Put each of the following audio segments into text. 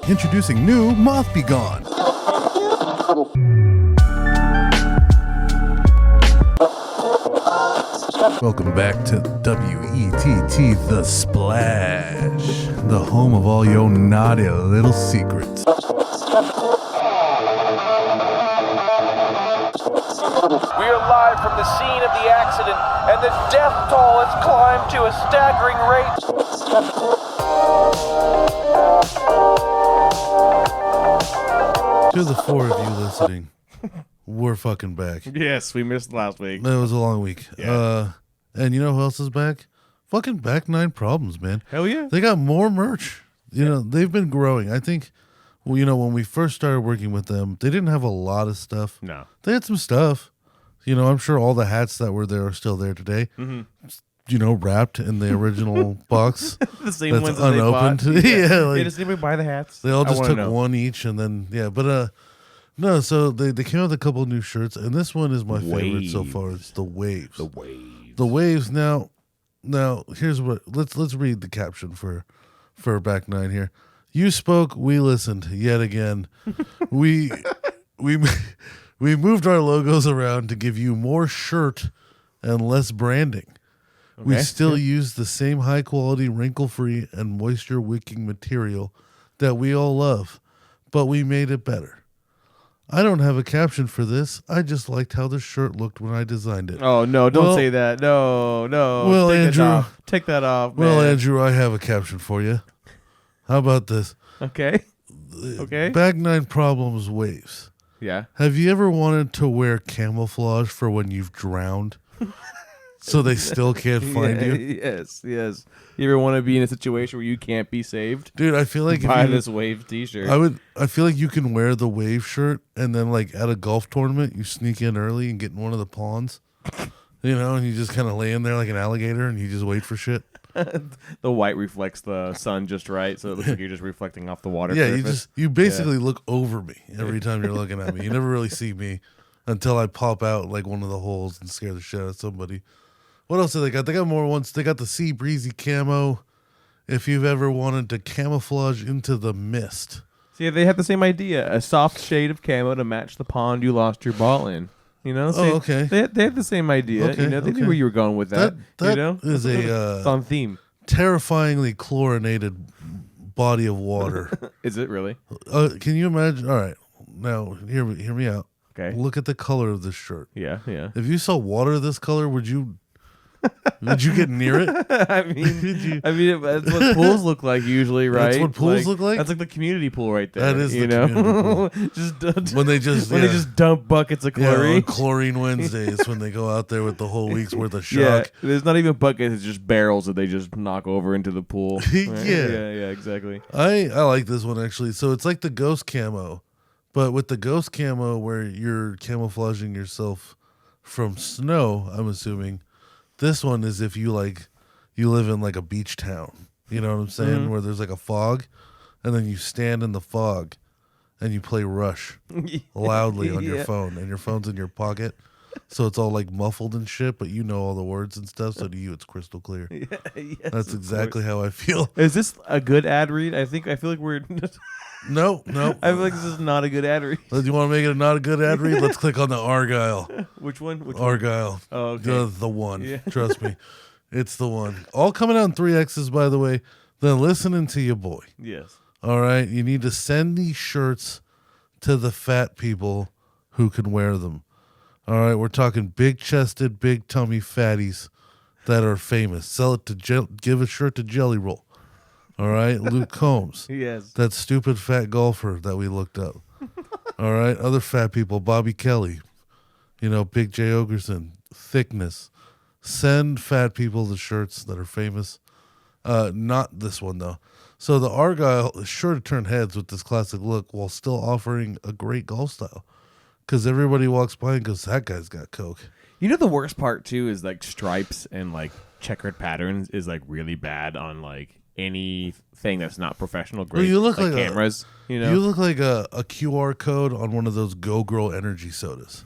Introducing new Moth Be Gone. Welcome back to WETT The Splash, the home of all your naughty little secrets. We are live from the scene of the accident, and the death toll has climbed to a staggering rate. To the four of you listening, we're fucking back. Yes, we missed last week. That was a long week. Yeah. And you know who else is back? Fucking Back Nine Problems, man. Hell yeah. They got more merch. You know, they've been growing. I think, well, you know, when we first started working with them, they didn't have a lot of stuff. No. They had some stuff. You know, I'm sure all the hats that were there are still there today. Mm-hmm. You know, wrapped in the original box. The same that's ones that unopened. they bought. Yeah, like, does anybody buy the hats? they all I just wanna took know. one each, and then no. So they came out with a couple of new shirts, and this one is my favorite so far. It's the Waves. The Waves. The Waves. Now here's what. Let's read the caption for Back Nine here. You spoke, we listened. Yet again, we moved our logos around to give you more shirt and less branding. We Okay. still use the same high quality, wrinkle free, and moisture wicking material that we all love, but we made it better. I don't have a caption for this. I just liked how the shirt looked when I designed it. Oh, no, don't Well- say that. No. Well, Take it Andrew- off. Take that off, man. Well, Andrew, I have a caption for you. How about this? Okay. Okay. Back Nine Problems Waves. Yeah. Have you ever wanted to wear camouflage for when you've drowned? So they still can't find you? Yes. You ever want to be in a situation where you can't be saved? Dude, I feel like Buy if you, this Wave t-shirt. I feel like you can wear the Wave shirt and then like at a golf tournament you sneak in early and get in one of the ponds. You know, and you just kind of lay in there like an alligator and you just wait for shit. The white reflects the sun just right, so it looks like you're just reflecting off the water. Yeah, surface. you basically look over me every time you're looking at me. You never really see me until I pop out like one of the holes and scare the shit out of somebody. What else do they got? They got more ones. They got the Sea Breezy camo. If you've ever wanted to camouflage into the mist. See, they have the same idea. A soft shade of camo to match the pond you lost your ball in. You know? See, okay. They have the same idea. Okay, you know, they okay. knew where you were going with that. That you know? is It's a on theme. terrifyingly chlorinated body of water. Is it really? Can you imagine? All right. Now, hear me out. Okay. Look at the color of this shirt. Yeah. If you saw water this color, would you get near it? I mean, that's what pools look like usually, right? That's what pools look like? That's like the community pool right there. That is you the know? community When they just they just dump buckets of Yeah, chlorine. on Chlorine Wednesdays when they go out there with the whole week's worth of Yeah, shock. there's not even buckets; it's just barrels that they just knock over into the pool. Yeah. yeah, exactly. I like this one actually. So it's like the ghost camo, but with the ghost camo where you're camouflaging yourself from snow, I'm assuming. This one is if you live in like a beach town. You know what I'm saying? Mm-hmm. Where there's like a fog and then you stand in the fog and you play Rush loudly on your Yeah. phone and your phone's in your pocket. So it's all like muffled and shit, but you know all the words and stuff. So to you, it's crystal clear. Yes, That's of exactly course. how I feel. Is this a good ad read? I feel like we're. No. I feel like this is not a good ad read. Do you want to make it not a good ad read? Let's click on the Argyle. Which one? Argyle. Oh, okay. The one. Yeah. Trust me. It's the one. All coming out in 3Xs, by the way. Then listening to your boy. Yes. All right. You need to send these shirts to the fat people who can wear them. All right. We're talking big chested, big tummy fatties that are famous. Sell it to give a shirt to Jelly Roll. All right. Luke Combs. Yes. That stupid fat golfer that we looked up. All right. Other fat people. Bobby Kelly. You know, Big J. Ogerson. Thickness. Send fat people the shirts that are famous. Not this one, though. So the Argyle is sure to turn heads with this classic look while still offering a great golf style. Because everybody walks by and goes, that guy's got coke. You know the worst part too is like stripes and like checkered patterns is like really bad on like anything that's not professional grade. Well, you look like cameras. You know, You look like a QR code on one of those Go Girl energy sodas.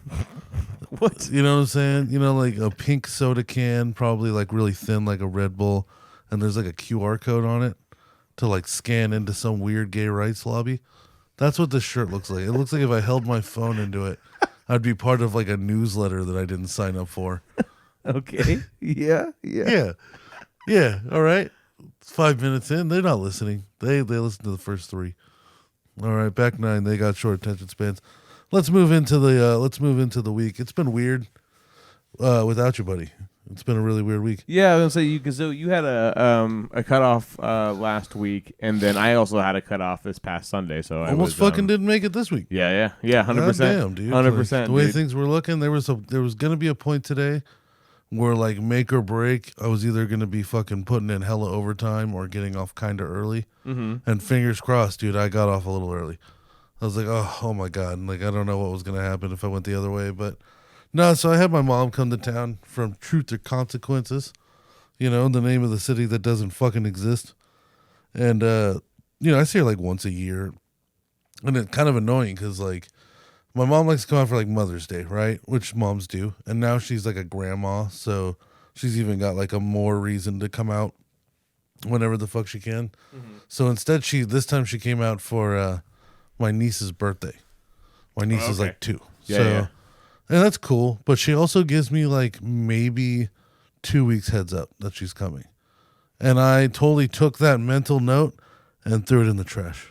what? You know what I'm saying? You know, like a pink soda can, probably like really thin, like a Red Bull, and there's like a QR code on it. to like scan into some weird gay rights lobby. That's what this shirt looks like. It looks like if I held my phone into it, I'd be part of like a newsletter that I didn't sign up for. Okay. Yeah. Yeah. All right. 5 minutes in, they're not listening. They listen to the first 3. All right, back 9. They got short attention spans. Let's move into the week. It's been weird without you, buddy. It's been a really weird week. Yeah, I was gonna say because you had a cutoff last week, and then I also had a cutoff this past Sunday. So I was, fucking didn't make it this week. Yeah, 100%. Damn, dude, 100%. Like, the way things were looking, there was gonna be a point today where like make or break, I was either gonna be fucking putting in hella overtime or getting off kind of early. Mm-hmm. And fingers crossed, dude, I got off a little early. I was like, oh my god, and like I don't know what was gonna happen if I went the other way, but. No, so I had my mom come to town from Truth or Consequences, the name of the city that doesn't fucking exist. And, I see her like once a year. And it's kind of annoying because, like, my mom likes to come out for like Mother's Day, right? Which moms do. And now she's like a grandma, so she's even got like a more reason to come out whenever the fuck she can. Mm-hmm. So instead, this time she came out for my niece's birthday. My niece is like 2. Yeah. And that's cool, but she also gives me like maybe 2 weeks heads up that she's coming. And I totally took that mental note and threw it in the trash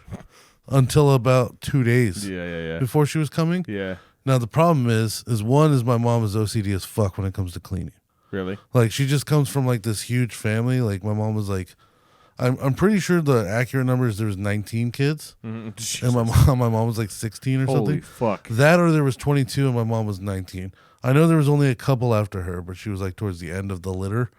until about 2 days before she was coming. Yeah. Now the problem is my mom is OCD as fuck when it comes to cleaning. Really? Like she just comes from like this huge family. Like my mom was like, I'm pretty sure the accurate number is there was 19 kids, and my mom was like 16 or something. Holy fuck! That or there was 22 and my mom was 19. I know there was only a couple after her, but she was like towards the end of the litter.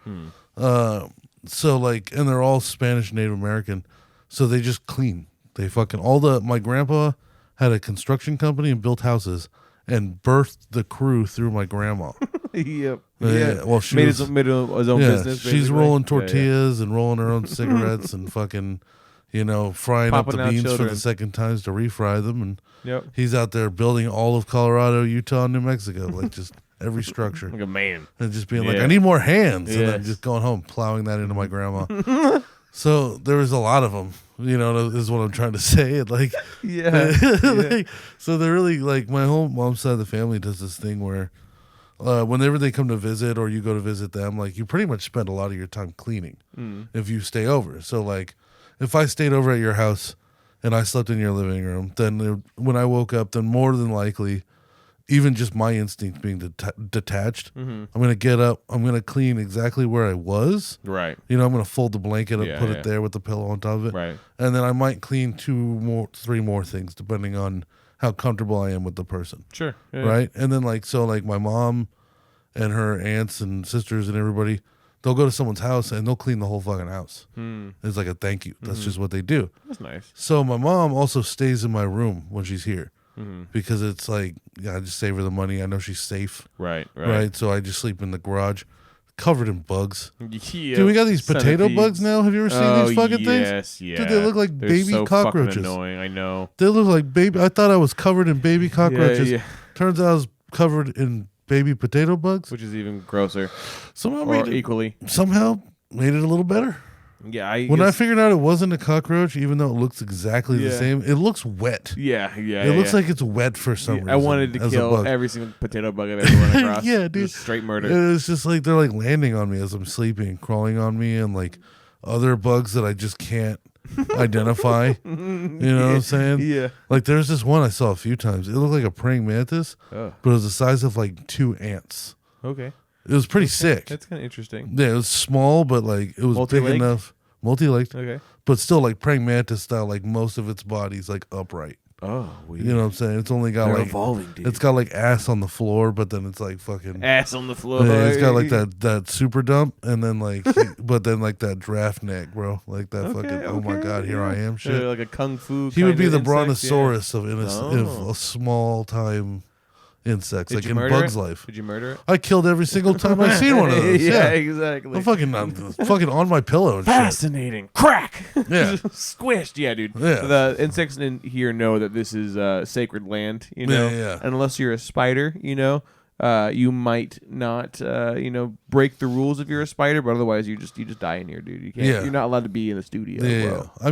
So like, and they're all Spanish Native American, so they just clean. They fucking my grandpa had a construction company and built houses and birthed the crew through my grandma. Yep. Yeah. Well, she made his own business. She's basically. rolling tortillas and rolling her own cigarettes and fucking, frying Popping up out the beans children. for the second times to refry them. And Yep. he's out there building all of Colorado, Utah, and New Mexico, like just every structure. Like a man. And just being like, Yeah. I need more hands. And Yes. then just going home, plowing that into my grandma. So there was a lot of them, is what I'm trying to say. And like, Yeah. like, so they're really like, my whole mom's side of the family does this thing where whenever they come to visit or you go to visit them, like you pretty much spend a lot of your time cleaning if you stay over. So like if I stayed over at your house and I slept in your living room, then when I woke up, then more than likely, even just my instinct being detached, I'm going to get up, I'm going to clean exactly where I was. Right. I'm going to fold the blanket up, put Yeah. it there with the pillow on top of it. Right. And then I might clean 3 more things depending on how comfortable I am with the person. Sure. Yeah. Right. And then like my mom and her aunts and sisters and everybody, they'll go to someone's house and they'll clean the whole fucking house. It's like a thank you. That's just what they do. That's nice. So my mom also stays in my room when she's here because it's like, I just save her the money. I know she's safe. Right. So I just sleep in the garage covered in bugs. Yeah. Dude, we got these potato Centipedes. bugs now. Have you ever seen these fucking things? Yes, yeah. Dude, they look like They're baby so cockroaches. fucking annoying, I know. They look like baby. I thought I was covered in baby cockroaches. Yeah. Turns out I was covered in baby potato bugs. Which is even grosser. Somehow Or equally. made it a little better. Yeah, When I figured out it wasn't a cockroach, even though it looks exactly the same, it looks wet. Yeah. It looks like it's wet for some reason. I wanted to as a kill bug. every single potato bug I've ever run across. Yeah, dude. Just straight murder. It's just like they're like landing on me as I'm sleeping, crawling on me, and like other bugs that I just can't identify. You know what I'm saying? Yeah. Like there's this one I saw a few times. It looked like a praying mantis, but it was the size of like 2 ants. Okay. It was pretty sick. That's kind of interesting. Yeah, it was small, but like it was big Multi-legged? enough. Multi-legged. Okay. But still like praying mantis style, like most of its body's like upright. Oh, weird. You know what I'm saying? It's only got They're like evolving, dude. it's got like ass on the floor, but then it's like fucking Ass on the floor. yeah, it's got like that super dump, and then like but then like that draft neck, bro. Like that fucking oh my god, here I am shit. Like a kung fu. He would be the insect, brontosaurus of Oh. a small time insects, Did like you in murder Bug's it? life. Did you murder it? I killed every single time I seen one of those. yeah, Yeah, exactly. I'm fucking on my pillow and shit. Fascinating. Crack. Yeah. Squished. Yeah, dude. Yeah. The insects in here know that this is sacred land, you know? Yeah. And unless you're a spider, you know, you might not, break the rules if you're a spider, but otherwise you just die in here, dude. You can't. Yeah. You're not allowed to be in the studio. Yeah. Bro. I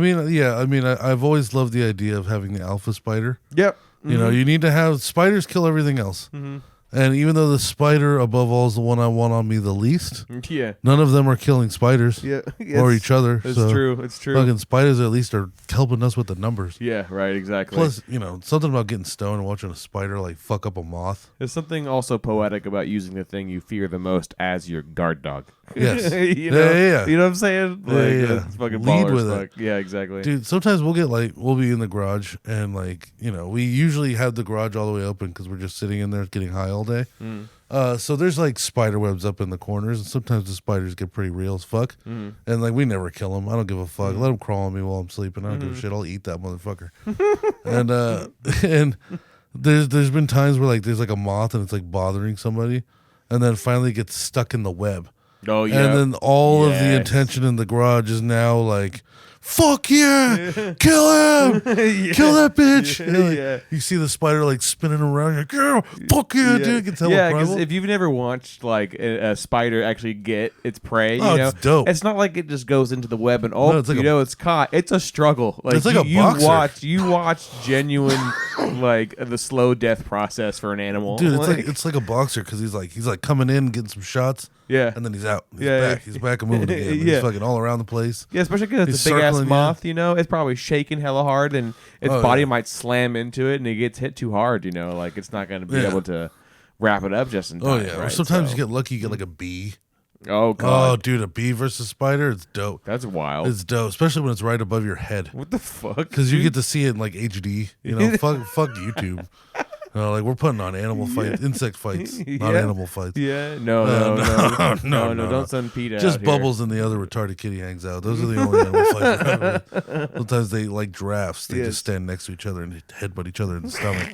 mean, I've always loved the idea of having the alpha spider. Yep. You know, you need to have spiders kill everything else. Mm-hmm. And even though the spider above all is the one I want on me the least, Yeah. none of them are killing spiders Yeah. or each other. It's so true. It's true. Fucking spiders at least are helping us with the numbers. Yeah. Right. Exactly. Plus, something about getting stoned and watching a spider like fuck up a moth. there's something also poetic about using the thing you fear the most as your guard dog. Yes. Yeah. You know what I'm saying? Yeah, Like, yeah. It's fucking Lead baller with as it. fuck. Yeah. Exactly. Dude, sometimes we'll be in the garage and we usually have the garage all the way open because we're just sitting in there getting high all day. So there's like spider webs up in the corners, and sometimes the spiders get pretty real as fuck. And we never kill them. I don't give a fuck. Let them crawl on me while I'm sleeping. I don't give a shit. I'll eat that motherfucker. and there's been times where like there's like a moth and it's like bothering somebody, and then finally gets stuck in the web. Oh yeah. And then all of the Yes. attention in the garage is now like, fuck yeah, kill him, kill that bitch. Yeah. You see the spider like spinning around. You're like, yeah, fuck yeah, dude. It's hella Yeah, because primal. if you've never watched like a spider actually get its prey, It's dope. It's not like it just goes into the web and No, it's like it's caught. It's a struggle. Like It's like a you boxer. you watch genuine like the slow death process for an animal. Dude, it's like a boxer because he's like coming in, getting some shots, yeah. and then he's out. He's Yeah, back. yeah. He's back and moving again. Yeah. He's fucking all around the place. Yeah, especially because it's a He's big ass circling, moth, it's probably shaking hella hard and its Oh, body yeah. might slam into it and it gets hit too hard, like it's not going to be Yeah. able to wrap it up just in time. Oh yeah. Or right? sometimes So- you get lucky. You get like a bee. Oh, Oh, God. dude, a bee versus spider. It's dope. That's wild. It's dope, especially when it's right above your head. What the fuck? Because you get to see it in like HD. Fuck YouTube. Like we're putting on animal fights, insect fights, not Yeah. animal fights. Yeah, no, no. don't send Pete out Just here. Bubbles and the other retarded kitty hangs out. Those are the only animal fights. we're having. Sometimes they like giraffes. They Yes. just stand next to each other and headbutt each other in the stomach.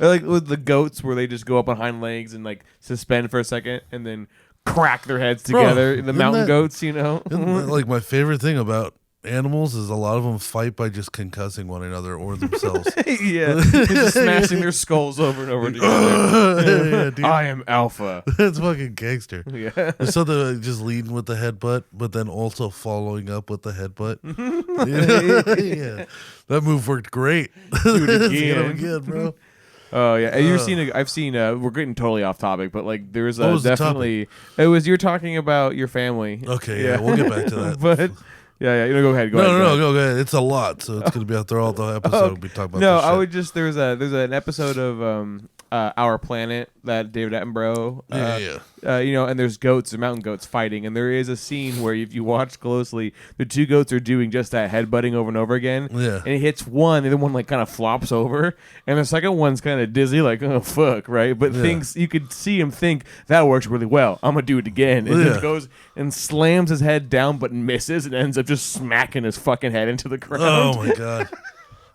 Or like with the goats where they just go up on hind legs and like suspend for a second and then crack their heads Bro, together. The isn't mountain that- goats, Isn't that, like my favorite thing about animals is a lot of them fight by just concussing one another or themselves. Yeah, just smashing their skulls over and over together. Yeah, dude. I am alpha. That's fucking gangster. Yeah. There's something like just leading with the headbutt, but then also following up with the headbutt. Yeah. That move worked great. Do it Let's get again. him again, bro. Oh yeah, and I've seen. We're getting totally off topic, but like there's What was the definitely. It was you're talking about your family. Okay, yeah, we'll get back to that. But yeah, go ahead. Go ahead. No, go ahead. It's a lot, so it's gonna be out there all the episode. We'll be talking about. No, this I shit. would just there's an episode of Our Planet that David Attenborough, and there's goats, mountain goats fighting, and there is a scene where if you watch closely, the two goats are doing just that headbutting over and over again. Yeah. And it hits one, and then one like kind of flops over, and the second one's kind of dizzy, like oh fuck, right? But thinks you could see him think that works really well. I'm gonna do it again, and Yeah. then goes and slams his head down, but misses, and ends up just smacking his fucking head into the ground. Oh my god.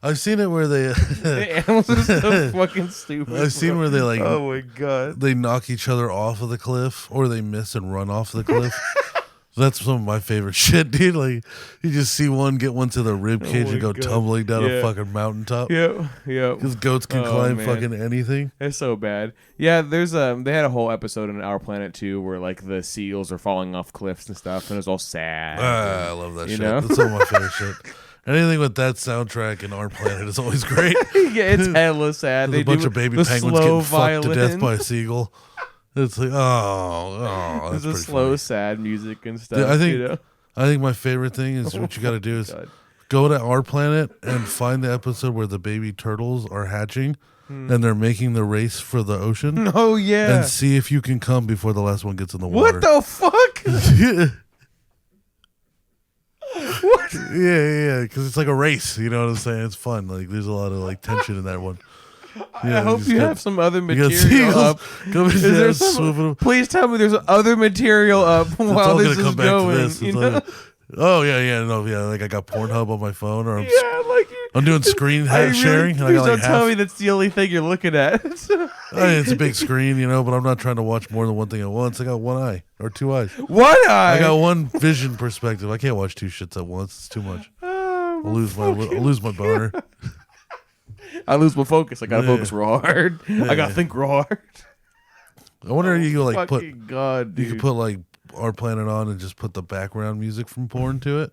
I've seen it where they. The animals are so fucking stupid. I've seen where they like. Oh my god. They knock each other off of the cliff, or they miss and run off the cliff. That's some of my favorite shit, dude. Like you just see one get one to the rib cage my and go God. tumbling down a Yeah. fucking mountaintop. Yep. Because goats can Oh, climb man. fucking anything. It's so bad. Yeah, there's they had a whole episode on Our Planet too where like the seals are falling off cliffs and stuff, and it was all sad. I love that You shit. know? That's some of my favorite shit. Anything with that soundtrack in Our Planet is always great. Yeah, it's hella sad. There's a bunch of baby the penguins slow getting fucked to death violin. by a seagull. It's like, that's There's a pretty slow, funny. sad music and stuff. Dude, you I think my favorite thing is what you got to do is God. go to Our Planet and find the episode where the baby turtles are hatching and they're making the race for the ocean. Oh yeah. And see if you can come before the last one gets in the water. What the fuck? What? Yeah, because it's like a race. You know what I'm saying? It's fun. Like there's a lot of like tension in that one. I hope you have some other You got material seagulls up. coming Is there down, some, swooping. please tell me there's other material up It's while all this gonna come is back going. to this. You It's know? all- like I got Pornhub on my phone, or Yeah, like I'm doing screen I really, sharing. And I please got like don't tell half. me that's the only thing you're looking at. It's a big screen, but I'm not trying to watch more than one thing at once. I got one eye or two eyes. One eye. I got one vision perspective. I can't watch two shits at once. It's too much. Oh, I'll lose my boner. I lose my focus. I gotta Yeah. focus real hard. I gotta think real hard. I wonder if you like put God, dude. you could put like Our Planet on and just put the background music from porn to it.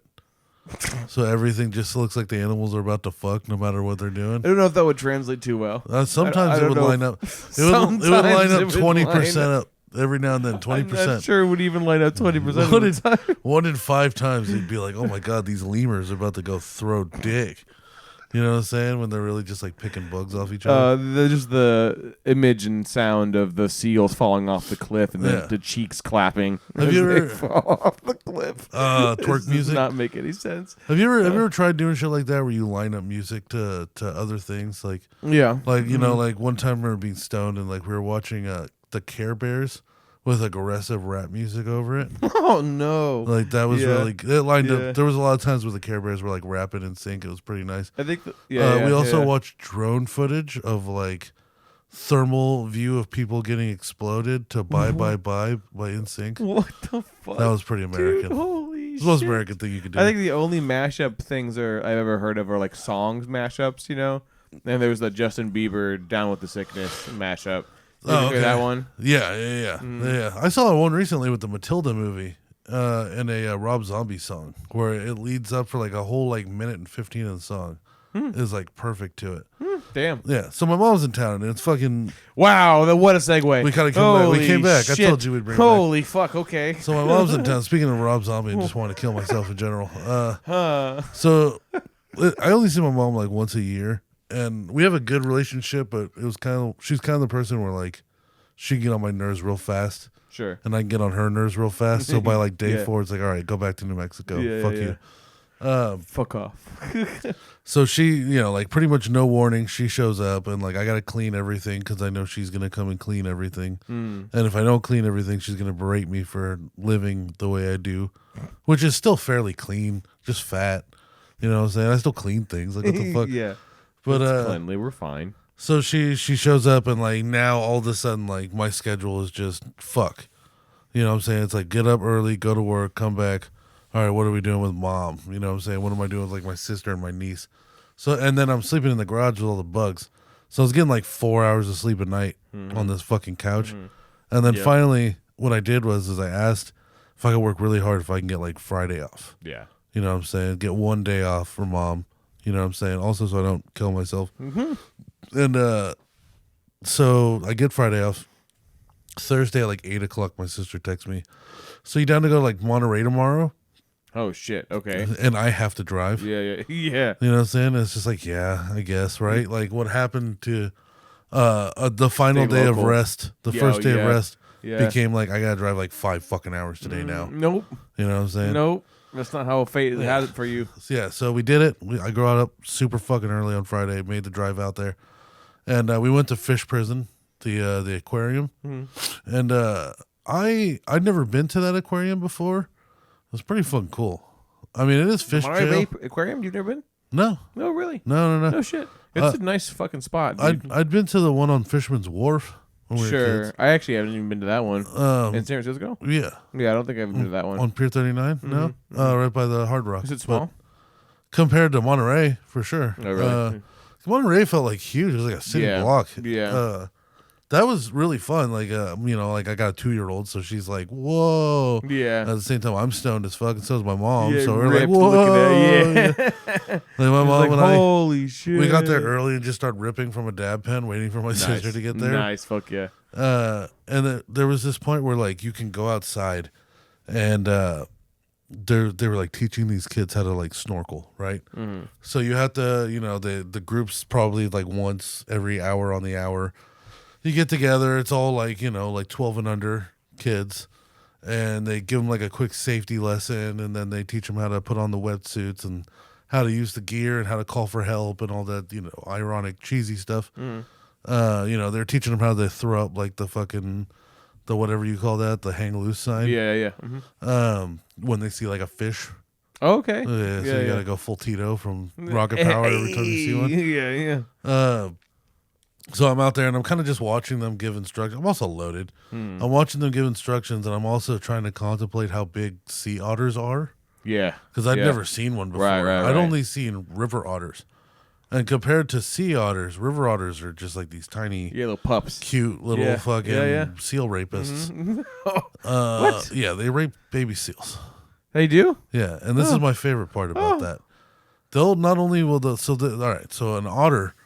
So everything just looks like the animals are about to fuck no matter what they're doing. I don't know if that would translate too well. Sometimes it would line up. It would line up 20% up every now and then. 20%. I'm not sure it would even line up 20% of the time. 1 in 5 times they'd be like, "Oh my god, these lemurs are about to go throw dick." You know what I'm saying? When they're really just like picking bugs off each other. Just the image and sound of the seals falling off the cliff and then the cheeks clapping. Have you ever fall off the cliff? Twerk music does not make any sense. Have you ever tried doing shit like that where you line up music to other things like yeah, like you know like one time we were being stoned and like we were watching the Care Bears with aggressive rap music over it. Oh no! Like that was really it lined up. There was a lot of times where the Care Bears were like rapping in sync. It was pretty nice. I think we also watched drone footage of like thermal view of people getting exploded to Bye Bye Bye by NSYNC. What the fuck? That was pretty American. Dude, holy it's the most American thing you could do. I think the only mashup things I've ever heard of are like songs mashups, you know? And there was the Justin Bieber Down with the Sickness mashup. Did you hear that one? Yeah. I saw one recently with the Matilda movie and a Rob Zombie song where it leads up for like a whole like minute and 15 of the song. Is like perfect to it. Damn. Yeah. So my mom's in town and it's fucking wow. What a segue. We kind of came back. We came back. Shit. I told you we'd bring it Holy fuck. Okay. So my mom's in town. Speaking of Rob Zombie, I just want to kill myself in general. So I only see my mom like once a year. And we have a good relationship, but it was she's kind of the person where like she can get on my nerves real fast. Sure. And I can get on her nerves real fast. So by like day 4, it's like, all right, go back to New Mexico. Fuck you. Fuck off. So she, like pretty much no warning, she shows up and like I got to clean everything because I know she's going to come and clean everything. And if I don't clean everything, she's going to berate me for living the way I do, which is still fairly clean, just fat. You know what I'm saying? I still clean things. Like, what the fuck? Yeah. But it's cleanly, we're fine. So she shows up and like now all of a sudden like my schedule is just fuck. You know what I'm saying? It's like get up early, go to work, come back. All right, what are we doing with mom? You know what I'm saying? What am I doing with like my sister and my niece? So and then I'm sleeping in the garage with all the bugs. So I was getting like 4 hours of sleep a night on this fucking couch. And then finally what I did was I asked if I could work really hard if I can get like Friday off. Yeah. You know what I'm saying? Get one day off for mom. You know what I'm saying? Also, so I don't kill myself. And so I get Friday off. Thursday at like 8 o'clock, my sister texts me. So you down to go to like Monterey tomorrow? Oh, shit. Okay. And I have to drive. Yeah. You know what I'm saying? It's just like, yeah, I guess, right? Like what happened to the final day of rest, the first day of rest became like, I got to drive like 5 fucking hours today now. Nope. You know what I'm saying? Nope. That's not how fate has it for you. Yeah, so we did it. I got up super fucking early on Friday, made the drive out there. And we went to Fish Prison, the aquarium. And I'd never been to that aquarium before. It was pretty fucking cool. I mean, it is fish jail. Aquarium? You've never been? No. No, really? No. No shit. It's a nice fucking spot. Dude. I'd been to the one on Fisherman's Wharf. Sure. I actually haven't even been to that one. In San Francisco? Yeah. Yeah, I don't think I've been to that one. On Pier 39? No? Right by the Hard Rock. Is it small? But compared to Monterey, for sure. Oh, really? Monterey felt like huge. It was like a city block. Yeah. That was really fun. Like, like I got a 2-year-old, so she's like, whoa. Yeah. At the same time, I'm stoned as fuck, and so is my mom. Yeah, so we're like, whoa. Like my mom and holy shit. We got there early and just started ripping from a dab pen, waiting for my sister to get there. Nice, fuck yeah. And there was this point where like you can go outside, and they were like teaching these kids how to like snorkel, right? So you have to, the group's probably like once every hour on the hour. You get together, it's all like, like 12 and under kids, and they give them like a quick safety lesson, and then they teach them how to put on the wetsuits and how to use the gear and how to call for help and all that, ironic, cheesy stuff. They're teaching them how to throw up like the whatever you call that, the hang loose sign. Yeah. When they see like a fish. Oh, okay. So you gotta go full Tito from Rocket Power every time you see one. Yeah. So I'm out there and I'm kind of just watching them give instructions. I'm also loaded. I'm watching them give instructions, and I'm also trying to contemplate how big sea otters are. Yeah. Because I'd never seen one before. Right. I'd only seen river otters. And compared to sea otters, river otters are just like these tiny, little pups, cute little fucking seal rapists. What? Yeah, they rape baby seals. They do? Yeah, and this is my favorite part about that. They'll not only will the all right, so an otter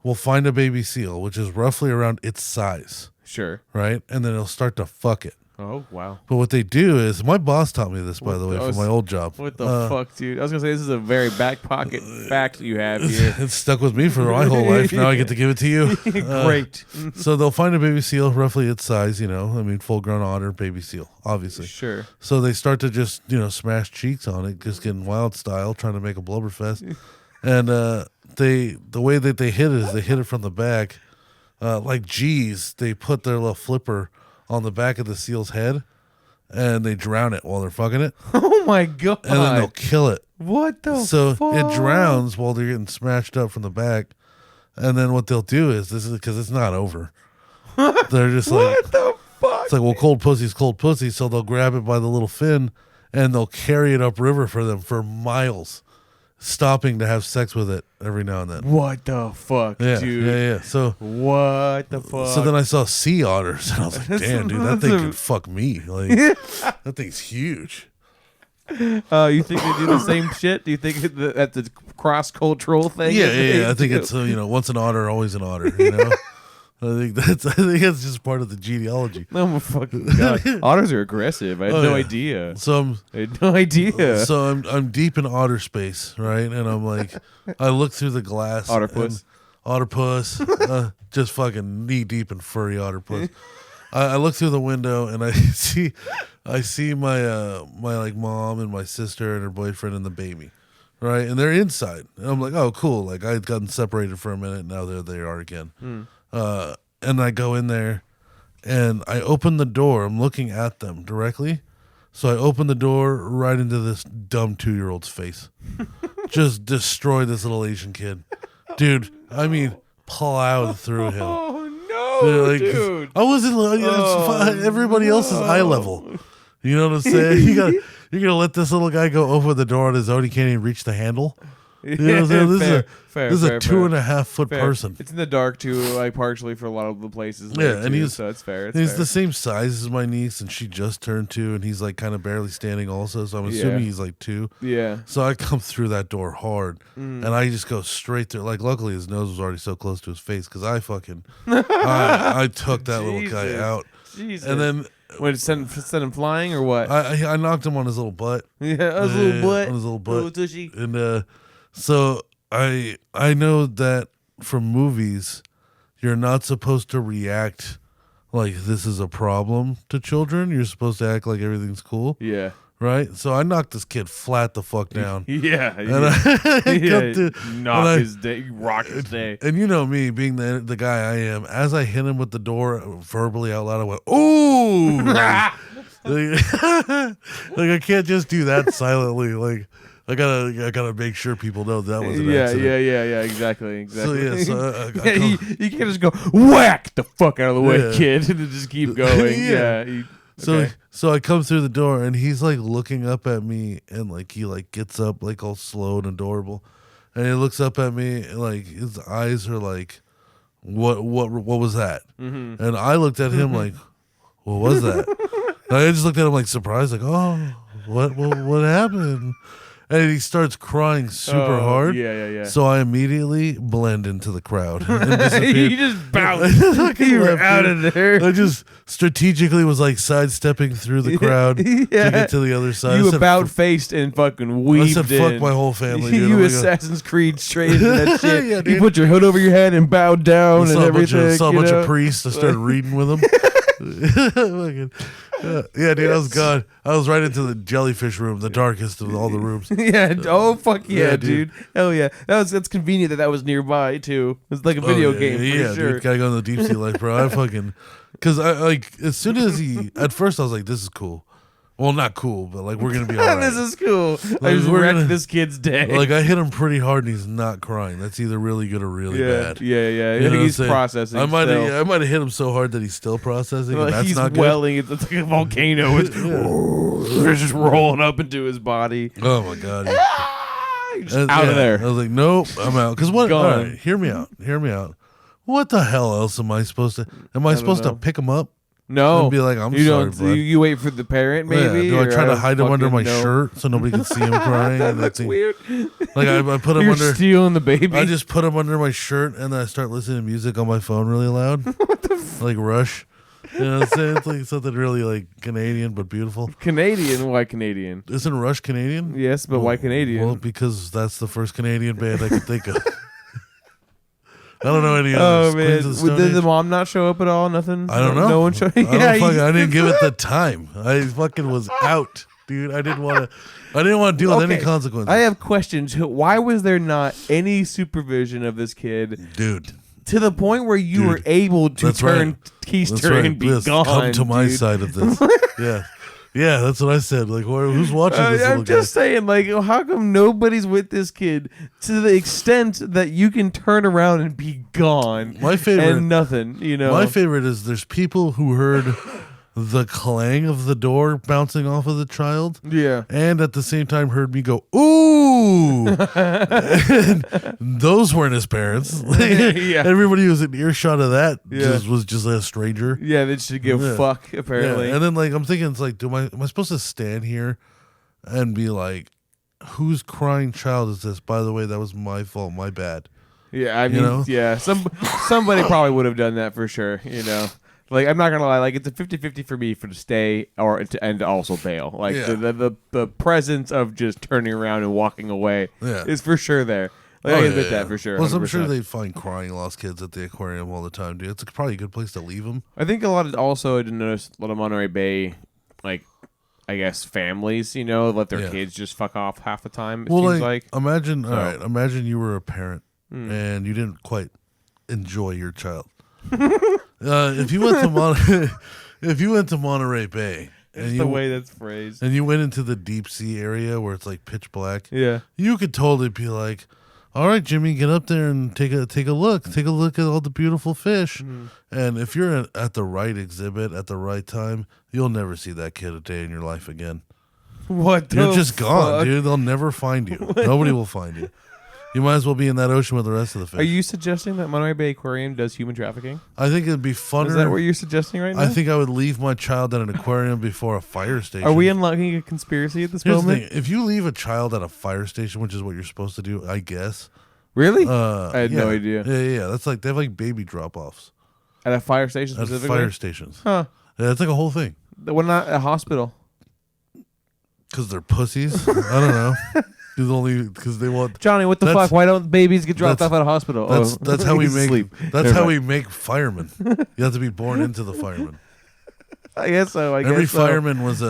will find a baby seal, which is roughly around its size. Sure. Right? And then it'll start to fuck it. Oh, wow. But what they do is, my boss taught me this, by the way, from my old job. What the fuck, dude? I was going to say, this is a very back pocket fact you have here. It's stuck with me for my whole life. Now I get to give it to you. Great. So they'll find a baby seal, roughly its size, full-grown otter, baby seal, obviously. Sure. So they start to just, smash cheeks on it, just getting wild style, trying to make a blubberfest. And the way that they hit it is they hit it from the back. Like G's, they put their little flipper on the back of the seal's head, and they drown it while they're fucking it. Oh my god! And then they'll kill it. What the? So fuck? it drowns while they're getting smashed up from the back, and then what they'll do is because it's not over. They're just like, what the fuck? It's like, well, cold pussy's cold pussy, so they'll grab it by the little fin, and they'll carry it upriver for them for miles, stopping to have sex with it every now and then. What the fuck, dude? Yeah. So what the fuck? So then I saw sea otters, and I was like, damn, dude, that thing can fuck me. Like, that thing's huge. You think they do the same shit? Do you think that's a cross-cultural thing? Yeah. I think it's once an otter, always an otter. I think that's just part of the genealogy. Oh my fucking god! Otters are aggressive. I had no idea. So I had no idea. So I'm deep in otter space, right? And I'm like, I look through the glass. Otterpuss, just fucking knee deep in furry otterpuss. I look through the window and I see my like mom and my sister and her boyfriend and the baby, right? And they're inside. And I'm like, oh cool. Like I had gotten separated for a minute. Now there they are again. And I go in there and I open the door. I'm looking at them directly. So I open the door right into this dumb 2-year-old's face. Just destroy this little Asian kid. Dude, I mean, plowed through him. Oh, no, dude. I wasn't, everybody else is eye level. You know what I'm saying? You're going to let this little guy go open the door on his own. He can't even reach the handle. You know what I'm saying? This is a 2.5 foot person. It's in the dark too, like partially for a lot of the places. Yeah, and so it's fair. He's the same size as my niece, and she just turned 2, and he's like kind of barely standing also. So I'm assuming he's like 2. Yeah. So I come through that door hard, and I just go straight through. Like luckily his nose was already so close to his face because I fucking I took that little guy out. Jesus. And then. What, send him flying or what? I knocked him on his little butt. Yeah, his little butt. On his little butt. Little tushy. And so I know that from movies, you're not supposed to react like this is a problem to children. You're supposed to act like everything's cool. Yeah. Right? So I knocked this kid flat the fuck down. Yeah. And I knock his day, rock his day. And you know me, being the guy I am, as I hit him with the door verbally out loud, I went, ooh! like I can't just do that silently. Like I gotta make sure people know that was an accident. Yeah, exactly. So you can't just go whack the fuck out of the way, kid, and just keep going. So I come through the door and he's like looking up at me and like he like gets up like all slow and adorable, and he looks up at me and like his eyes are like, what was that? Mm-hmm. And I looked at him like, what was that? And I just looked at him like surprised, like, oh, what happened? And he starts crying super hard. Yeah. So I immediately blend into the crowd and disappeared. You just bounced. You were out of there. I just strategically was like sidestepping through the crowd to get to the other side. You about-faced and fucking weaved I said, fuck my whole family, dude. You Assassin's Creed straight into that shit. Yeah, you put your hood over your head and bowed down and everything. Saw a bunch of priests. I started reading with them. Yeah, dude, I was gone. I was right into the jellyfish room, the darkest of all the rooms. Yeah. Oh, fuck yeah, dude. Hell yeah. That's convenient that was nearby too. It's like a video game. Yeah, sure. Dude, gotta go in the deep sea life, bro. I fucking, because I like as soon as at first I was like, this is cool. Well, not cool, but like we're gonna be all right. This is cool. I just wrecked this kid's day. Like I hit him pretty hard and he's not crying. That's either really good or really bad. Yeah. You know he's processing. I might have hit him so hard that he's still processing. Like that's he's not welling. Good. It's like a volcano. It's just rolling up into his body. Oh my god. Just out of there. I was like, nope, I'm out. Because what? Gone. All right, hear me out. What the hell else am I supposed to? Am I supposed to pick him up? No. And be like, I'm you sorry, don't, bud. You wait for the parent, maybe? Yeah. Do I try to hide him under my no. shirt so nobody can see him crying? That's weird. Like I put him You're under. stealing the baby. I just put him under my shirt and then I start listening to music on my phone really loud. What the like Rush. You know what I'm saying? It's like something really like Canadian but beautiful. Canadian? Why Canadian? Isn't Rush Canadian? Yes, but why Canadian? Well, because that's the first Canadian band I could think of. I don't know any Oh others. man, did the mom not show up at all? Nothing. I don't know. No one showed. I didn't give it the time. I fucking was out, dude. I didn't want to deal with any consequences. I have questions. Why was there not any supervision of this kid, dude? To the point where you were able to turn keister and be gone. Come to my side of this. Yeah. Yeah, that's what I said. Like, who's watching this? I'm just saying, like, how come nobody's with this kid to the extent that you can turn around and be gone? My favorite, and nothing. You know, my favorite is there's people who heard the clang of the door bouncing off of the child. Yeah, and at the same time heard me go, ooh. And those weren't his parents. Yeah, everybody who was in earshot of that was just a stranger. Yeah, they should give a fuck apparently. Yeah. And then like I'm thinking, it's like, am I supposed to stand here and be like, whose crying child is this? By the way, that was my fault, my bad. Yeah, I mean, yeah, somebody probably would have done that for sure. You know. Like, I'm not going to lie, like, it's a 50-50 for me to stay or to also bail. Like, the presence of just turning around and walking away is for sure there. Like, I admit that for sure. Well, I'm sure they find crying lost kids at the aquarium all the time, dude. It's probably a good place to leave them. I think a lot of, also, I didn't notice a lot of Monterey Bay, like, I guess families, you know, let their kids just fuck off half the time, it seems like. Imagine, all right, imagine you were a parent and you didn't quite enjoy your child. If you went to Monterey Bay, it's the way that's phrased, and you went into the deep sea area where it's like pitch black, you could totally be like, "All right, Jimmy, get up there and take a look at all the beautiful fish." And if you're at the right exhibit at the right time, you'll never see that kid a day in your life again. What? You're just gone, dude. They'll never find you. Nobody will find you. You might as well be in that ocean with the rest of the fish. Are you suggesting that Monterey Bay Aquarium does human trafficking? I think it'd be funner. Is that what you're suggesting right now? I think I would leave my child at an aquarium before a fire station. Are we unlocking a conspiracy at this moment? The thing. If you leave a child at a fire station, which is what you're supposed to do, I guess. Really? I had no idea. Yeah. That's like, they have like baby drop-offs. At a fire station specifically? At fire stations. Huh. Yeah, it's like a whole thing. Why not a hospital? Because they're pussies. I don't know. Because they want Johnny. What the fuck? Why don't babies get dropped off at a hospital? That's how we make sleep. That's how we make firemen. You have to be born into the firemen. I guess so. Every fireman was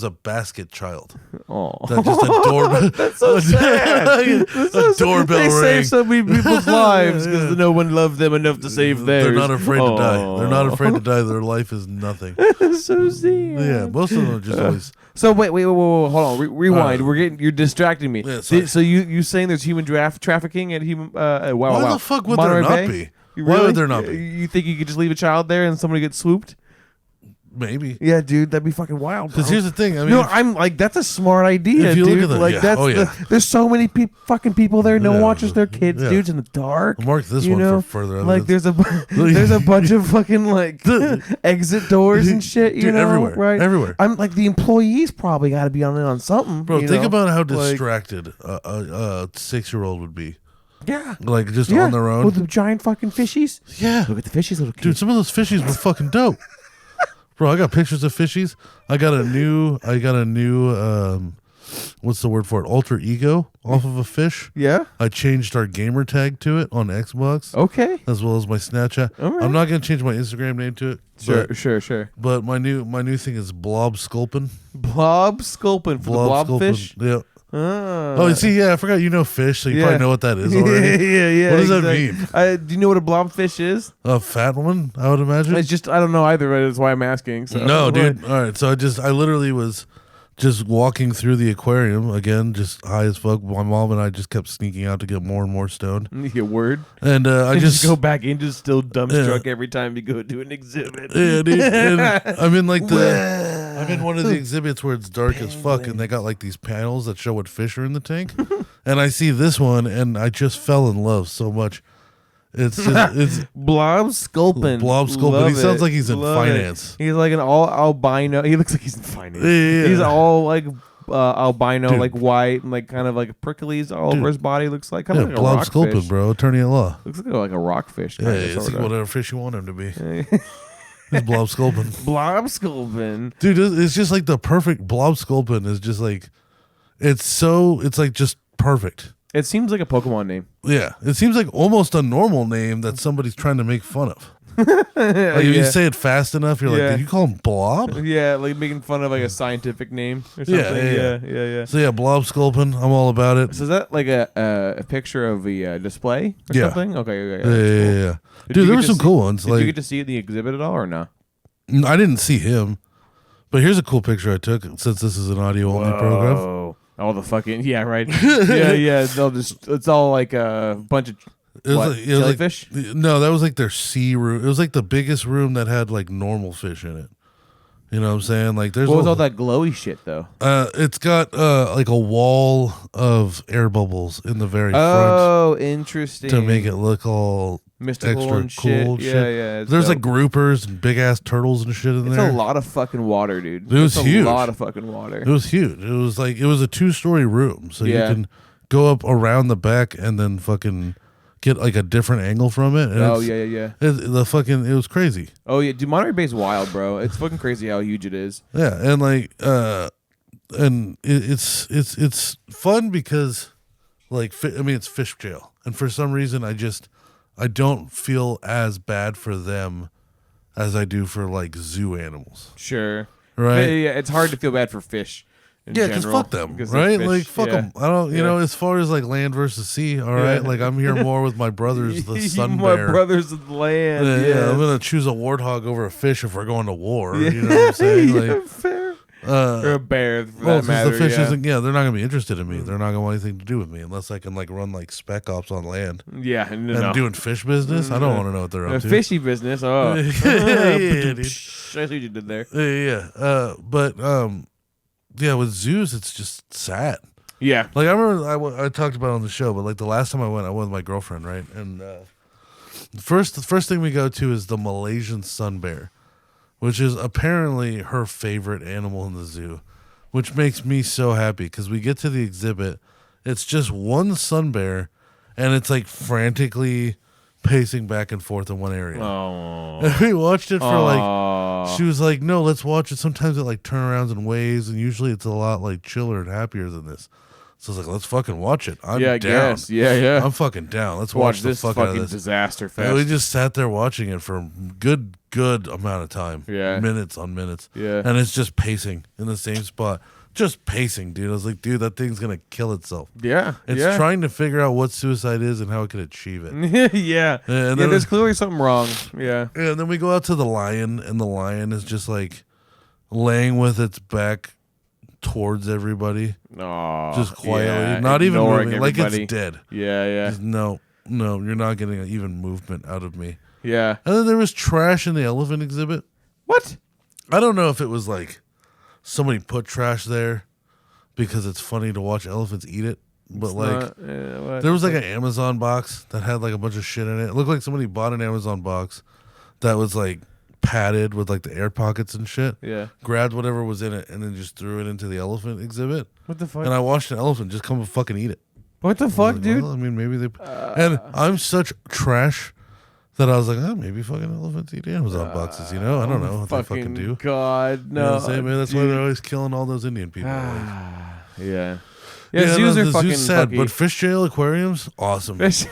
a basket child. Oh, just a doorbell. That's so sad. a doorbell ring. They save so many people's lives because no one loved them enough to save theirs. They're not afraid to die. They're not afraid to die. Their life is nothing. So sad. Yeah, most of them are just always. So wait, hold on, rewind. You're distracting me. Yeah, so you saying there's human trafficking at human? Why the fuck would Monterey there not Bay? be? Why would there not be? You think you could just leave a child there and somebody gets swooped? Maybe. Yeah, dude, that'd be fucking wild. Because here's the thing. I mean, no, I'm like, that's a smart idea, if you dude. look at the, like, that's there's so many fucking people there. No one watches their kids, dudes in the dark. I'll mark this one for further evidence. Like, there's a bunch of fucking like exit doors and shit. You know, everywhere, right? Everywhere. I'm like, the employees probably got to be on something. Bro, think about how distracted a 6-year-old would be. Yeah. Like, just on their own. With the giant fucking fishies. Yeah. Look at the fishies, little kid. Dude, some of those fishies were fucking dope. Bro, I got pictures of fishies. I got a new what's the word for it? Alter ego off of a fish. Yeah. I changed our gamer tag to it on Xbox. Okay. As well as my Snapchat. Right. I'm not gonna change my Instagram name to it. Sure. But my new thing is Blob Sculpin. Blob Sculpin for the blobfish? Yeah. Oh, you see, I forgot you know fish, so you probably know what that is already. yeah. What does that mean? Do you know what a blobfish is? A fat woman, I would imagine. It's just, I don't know either, but that's why I'm asking. So. No, dude. All right, so I literally was just walking through the aquarium again, just high as fuck. My mom and I just kept sneaking out to get more and more stoned. Your word. And I just go back in, just still dumbstruck every time you go to an exhibit. Yeah, dude. And I'm in like I'm in one of the exhibits where it's dark as fuck, and they got like these panels that show what fish are in the tank. And I see this one, and I just fell in love so much. It's Blob Sculpin. He sounds like he's in finance. He's like an all albino. He looks like he's in finance. Yeah. He's all like albino, Dude. like white, and like kind of like pricklies all over his body. Looks like kind of like a Blob rockfish. Sculpin, bro, attorney at law. Looks like a rockfish. Yeah, it's like whatever fish you want him to be. He's Blob Sculpin. Blob Sculpin. Dude, it's just like the perfect Blob Sculpin is just like it's like just perfect. It seems like a Pokemon name. Yeah, it seems like almost a normal name that somebody's trying to make fun of. Like if you say it fast enough, you're like, did you call him Blob? Yeah, like making fun of like a scientific name or something. Yeah. So yeah, Blob Sculpin, I'm all about it. So is that like a picture of the display or something? Okay. Yeah. Dude, there were some cool ones. Did you get to see the exhibit at all or no? I didn't see him, but here's a cool picture I took since this is an audio only program. All the fucking right. yeah. They'll just it's all like a bunch of jellyfish. No, that was like their sea room. It was like the biggest room that had like normal fish in it. You know what I'm saying? Like there's what was all that glowy shit though? It's got like a wall of air bubbles in the very front. Oh, interesting. To make it look all mystical extra and cool. Shit. Yeah. There's like groupers and big ass turtles and shit in there. It's a lot of fucking water, dude. It was huge. A lot of fucking water. It was huge. It was like it was a 2-story room, so you can go up around the back and then fucking get like a different angle from it. And yeah. It was crazy. Oh yeah, dude, Monterey Bay's wild, bro. It's fucking crazy how huge it is. Yeah, and like it's fun because like it's fish jail, and for some reason I don't feel as bad for them as I do for like zoo animals. Sure. Right. Yeah, it's hard to feel bad for fish. Because fuck them, right? Like fuck them. I don't, you know, as far as like land versus sea, all right. Like I'm here more with my brothers, the sun bear. My brothers of the land. Yeah, I'm gonna choose a warthog over a fish if we're going to war. You know what I'm saying? Like, fair. Or a bear. For that matter, the fish isn't. Yeah, they're not gonna be interested in me. They're not gonna want anything to do with me unless I can like run like spec ops on land. Yeah, and doing fish business. I don't want to know what they're up to. Fishy business. Oh, yeah, dude. I see what you did there. Yeah, yeah, with zoos, it's just sad. Yeah. Like, I remember I talked about it on the show, but, like, the last time I went with my girlfriend, right? And the first thing we go to is the Malaysian sun bear, which is apparently her favorite animal in the zoo, which makes me so happy because we get to the exhibit. It's just one sun bear, and it's, like, frantically pacing back and forth in one area. Oh. And we watched it for, like, she was like, no, let's watch it. Sometimes it, like, turnarounds and waves, and usually it's a lot, like, chiller and happier than this. So I was like, let's fucking watch it. I'm down. Guess. Yeah. I'm fucking down. Let's watch this the fuck out of fucking this. disaster fest. And we just sat there watching it for a good amount of time. Yeah. Minutes on minutes. Yeah. And it's just pacing in the same spot. Just pacing, dude. I was like, dude, that thing's going to kill itself. Yeah. It's trying to figure out what suicide is and how it can achieve it. Yeah. And then, there's clearly something wrong. Yeah. And then we go out to the lion, and the lion is just like laying with its back towards everybody. Oh, just quietly. Not even moving. Everybody. Like it's dead. Yeah. Just, no, you're not getting even movement out of me. Yeah. And then there was trash in the elephant exhibit. What? I don't know if it was like somebody put trash there because it's funny to watch elephants eat it. But there was like an Amazon box that had like a bunch of shit in it. It looked like somebody bought an Amazon box that was like padded with like the air pockets and shit. Yeah. Grabbed whatever was in it and then just threw it into the elephant exhibit. What the fuck? And I watched an elephant just come and fucking eat it. What the fuck, dude? Well, I mean, maybe they. And I'm such trash that I was like, maybe fucking elephants eat Amazon boxes, you know? I don't know what they fucking do. God, no. You know what I'm saying, man? That's why they're always killing all those Indian people. Yeah. Yeah, zoos are fucking sad, but fish jail aquariums, awesome. Fish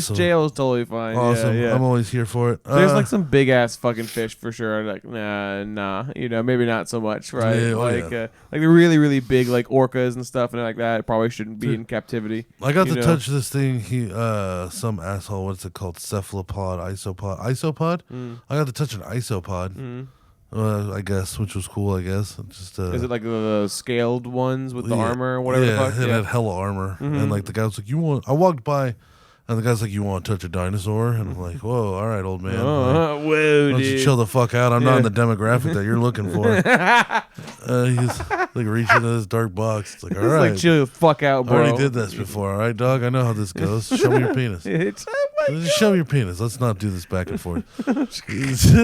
jail is totally fine. Awesome. Yeah. I'm always here for it. There's like some big ass fucking fish for sure. Like nah. You know, maybe not so much, right? Yeah, like the really, really big like orcas and stuff and like that probably shouldn't be in captivity. I got to touch this thing. Some asshole. What's it called? Cephalopod, isopod. I got to touch an isopod. I guess, which was cool. I guess just is it like the scaled ones with the armor or whatever? Yeah, the fuck? it had hella armor, and like the guy was like, "You want?" I walked by, and the guy's like, "You want to touch a dinosaur?" And I'm like, "Whoa, all right, old man. Like, Whoa, why don't you dude. chill the fuck out? I'm not in the demographic that you're looking for." He's like reaching into this dark box. It's like, all right, like chill the fuck out, I bro. already did this before. All right, dog. I know how this goes. Show me your penis. Just show me your penis. Let's not do this back and forth. He's Get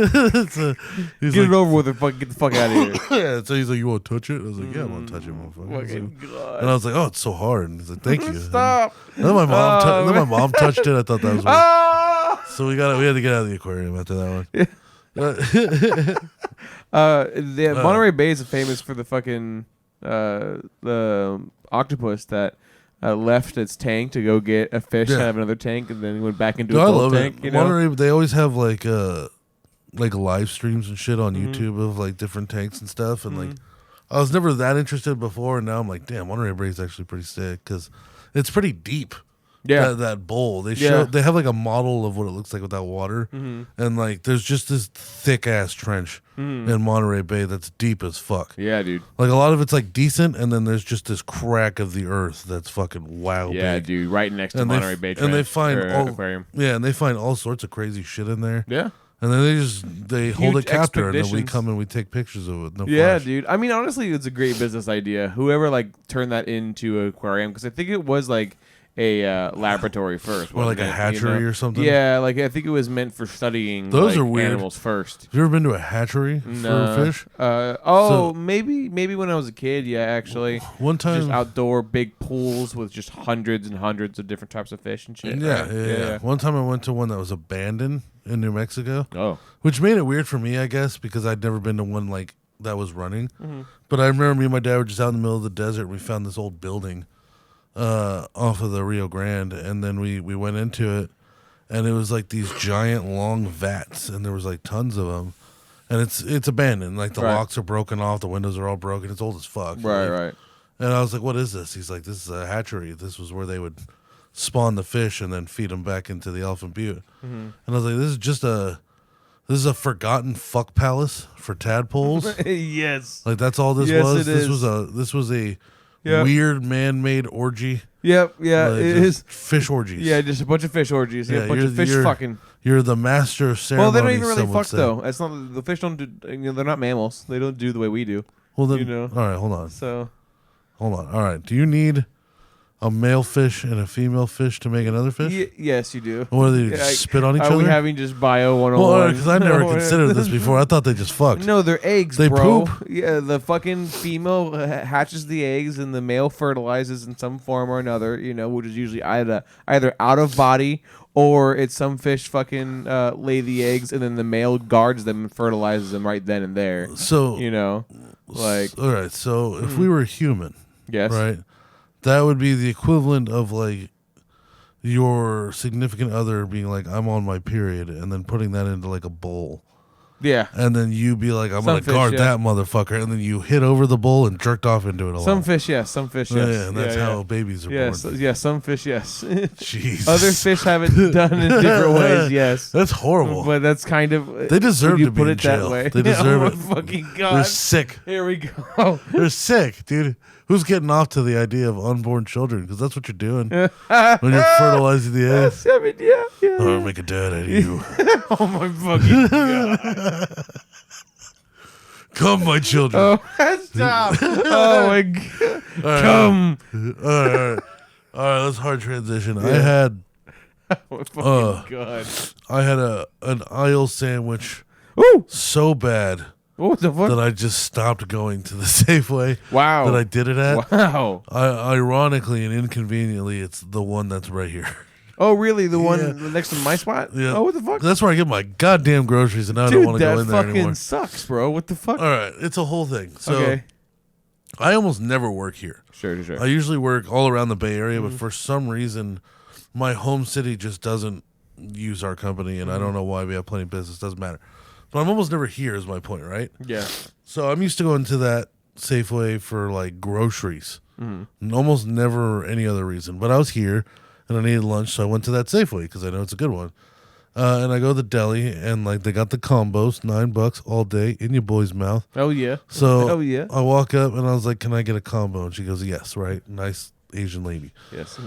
it over with and get the fuck out of here. Yeah, so he's like, "You want to touch it?" I was like, "Yeah, I want to touch it, motherfucker." Fucking God. And I was like, "Oh, it's so hard." And he's like, "Thank you." Stop. And then my mom, then my mom touched it. I thought that was weird. Ah! So we had to get out of the aquarium after that one. The Monterey Bay is famous for the fucking the octopus that left its tank to go get a fish out of another tank and then went back into its I old love tank. it. You know? Monterey, they always have like live streams and shit on YouTube of like different tanks and stuff. And like, I was never that interested before, and now I'm like, damn, Monterey Bay is actually pretty sick because it's pretty deep. Yeah. That bowl. They have like a model of what it looks like without water. And like there's just this thick ass trench in Monterey Bay that's deep as fuck. Yeah, dude. Like a lot of it's like decent, and then there's just this crack of the earth that's fucking wild. Yeah, big. dude. Right next to Monterey Bay and they find aquarium. Yeah, and they find all sorts of crazy shit in there. Yeah. And then they hold it captive, and then we expeditions. come and we take pictures of it. No Yeah, flash. dude. I mean, honestly, it's a great business idea. Whoever like turned that into an aquarium, because I think it was like a laboratory first, Or like wasn't a it? hatchery or something. Yeah, like I think it was meant for studying. Those like, are weird. animals first. Have you ever been to a hatchery for fish? Maybe when I was a kid. Yeah, actually. One time, Just outdoor big pools with just hundreds and hundreds of different types of fish and shit. Yeah. One time I went to one that was abandoned in New Mexico. Oh. Which made it weird for me, I guess, because I'd never been to one like that was running. But I remember me and my dad were just out in the middle of the desert, and we found this old building off of the Rio Grande, and then we went into it, and it was like these giant long vats, and there was like tons of them, and it's abandoned. Like the locks are broken off, the windows are all broken. It's old as fuck. Right. And I was like, "What is this?" He's like, "This is a hatchery. This was where they would spawn the fish and then feed them back into the Elephant Butte." And I was like, This is a forgotten fuck palace for tadpoles. Yes. Like that's all this Yes, was. it is. This was a Yep. weird man-made orgy. Yep. Yeah. Like, it just is. fish orgies. Yeah, just a bunch of fish orgies. Yeah, a bunch of fish fucking. You're the master of ceremony. Well, they don't even really some would fuck say. though. It's not the fish don't do. You know, they're not mammals. They don't do the way we do. Well, then, you know. all right, hold on. So. All right. Do you need a male fish and a female fish to make another fish? Yes, you do. What do they just spit on each other? Are we having just bio 101? Well, because I've never considered this before. I thought they just fucked. No, they're eggs, They bro. poop? Yeah, the fucking female hatches the eggs, and the male fertilizes in some form or another. You know, which is usually either out of body, or it's some fish fucking lay the eggs, and then the male guards them and fertilizes them right then and there. So You know, like all right. So if we were human, yes, right, that would be the equivalent of like your significant other being like, "I'm on my period," and then putting that into like a bowl. yeah. And then you be like, "I'm Some gonna fish, guard yeah. that motherfucker," and then you hit over the bowl and jerked off into it a lot. Some fish, yes. Some fish, yes. Yeah, and that's how babies are Yes, born. yeah. Some fish, yes. Jesus. Other fish have it done in different ways, yes. That's horrible. But that's kind of They deserve when you to be put in it that jail. way. They deserve oh it. My fucking God. They're sick. Here we go. They're sick, dude. Who's getting off to the idea of unborn children? Because that's what you're doing when you're fertilizing the eggs. I mean, yeah. Oh, make a dad out of you. Oh my fucking God. Come, my children. Oh, stop. Oh my God. Come. All right. Let's hard transition. I had Oh my fucking God. I had an aisle sandwich Ooh. so bad What the fuck? that I just stopped going to the Safeway Wow. that I did it at. Wow. Ironically and inconveniently, it's the one that's right here. Oh, really? The one next to my spot? Yeah. Oh, what the fuck? That's where I get my goddamn groceries, and now I Dude, don't want to that go in there fucking anymore. sucks, bro. What the fuck? All right, it's a whole thing. So Okay. I almost never work here. Sure. I usually work all around the Bay Area, but for some reason, my home city just doesn't use our company, and I don't know why. We have plenty of business. Doesn't matter. But I'm almost never here is my point, right? Yeah. So I'm used to going to that Safeway for like groceries. Almost never any other reason. But I was here and I needed lunch, so I went to that Safeway because I know it's a good one. And I go to the deli, and like they got the combos, $9 all day in your boy's mouth. Oh yeah. So oh yeah. I walk up and I was like, "Can I get a combo?" And she goes, "Yes." Right, nice Asian lady. Yes.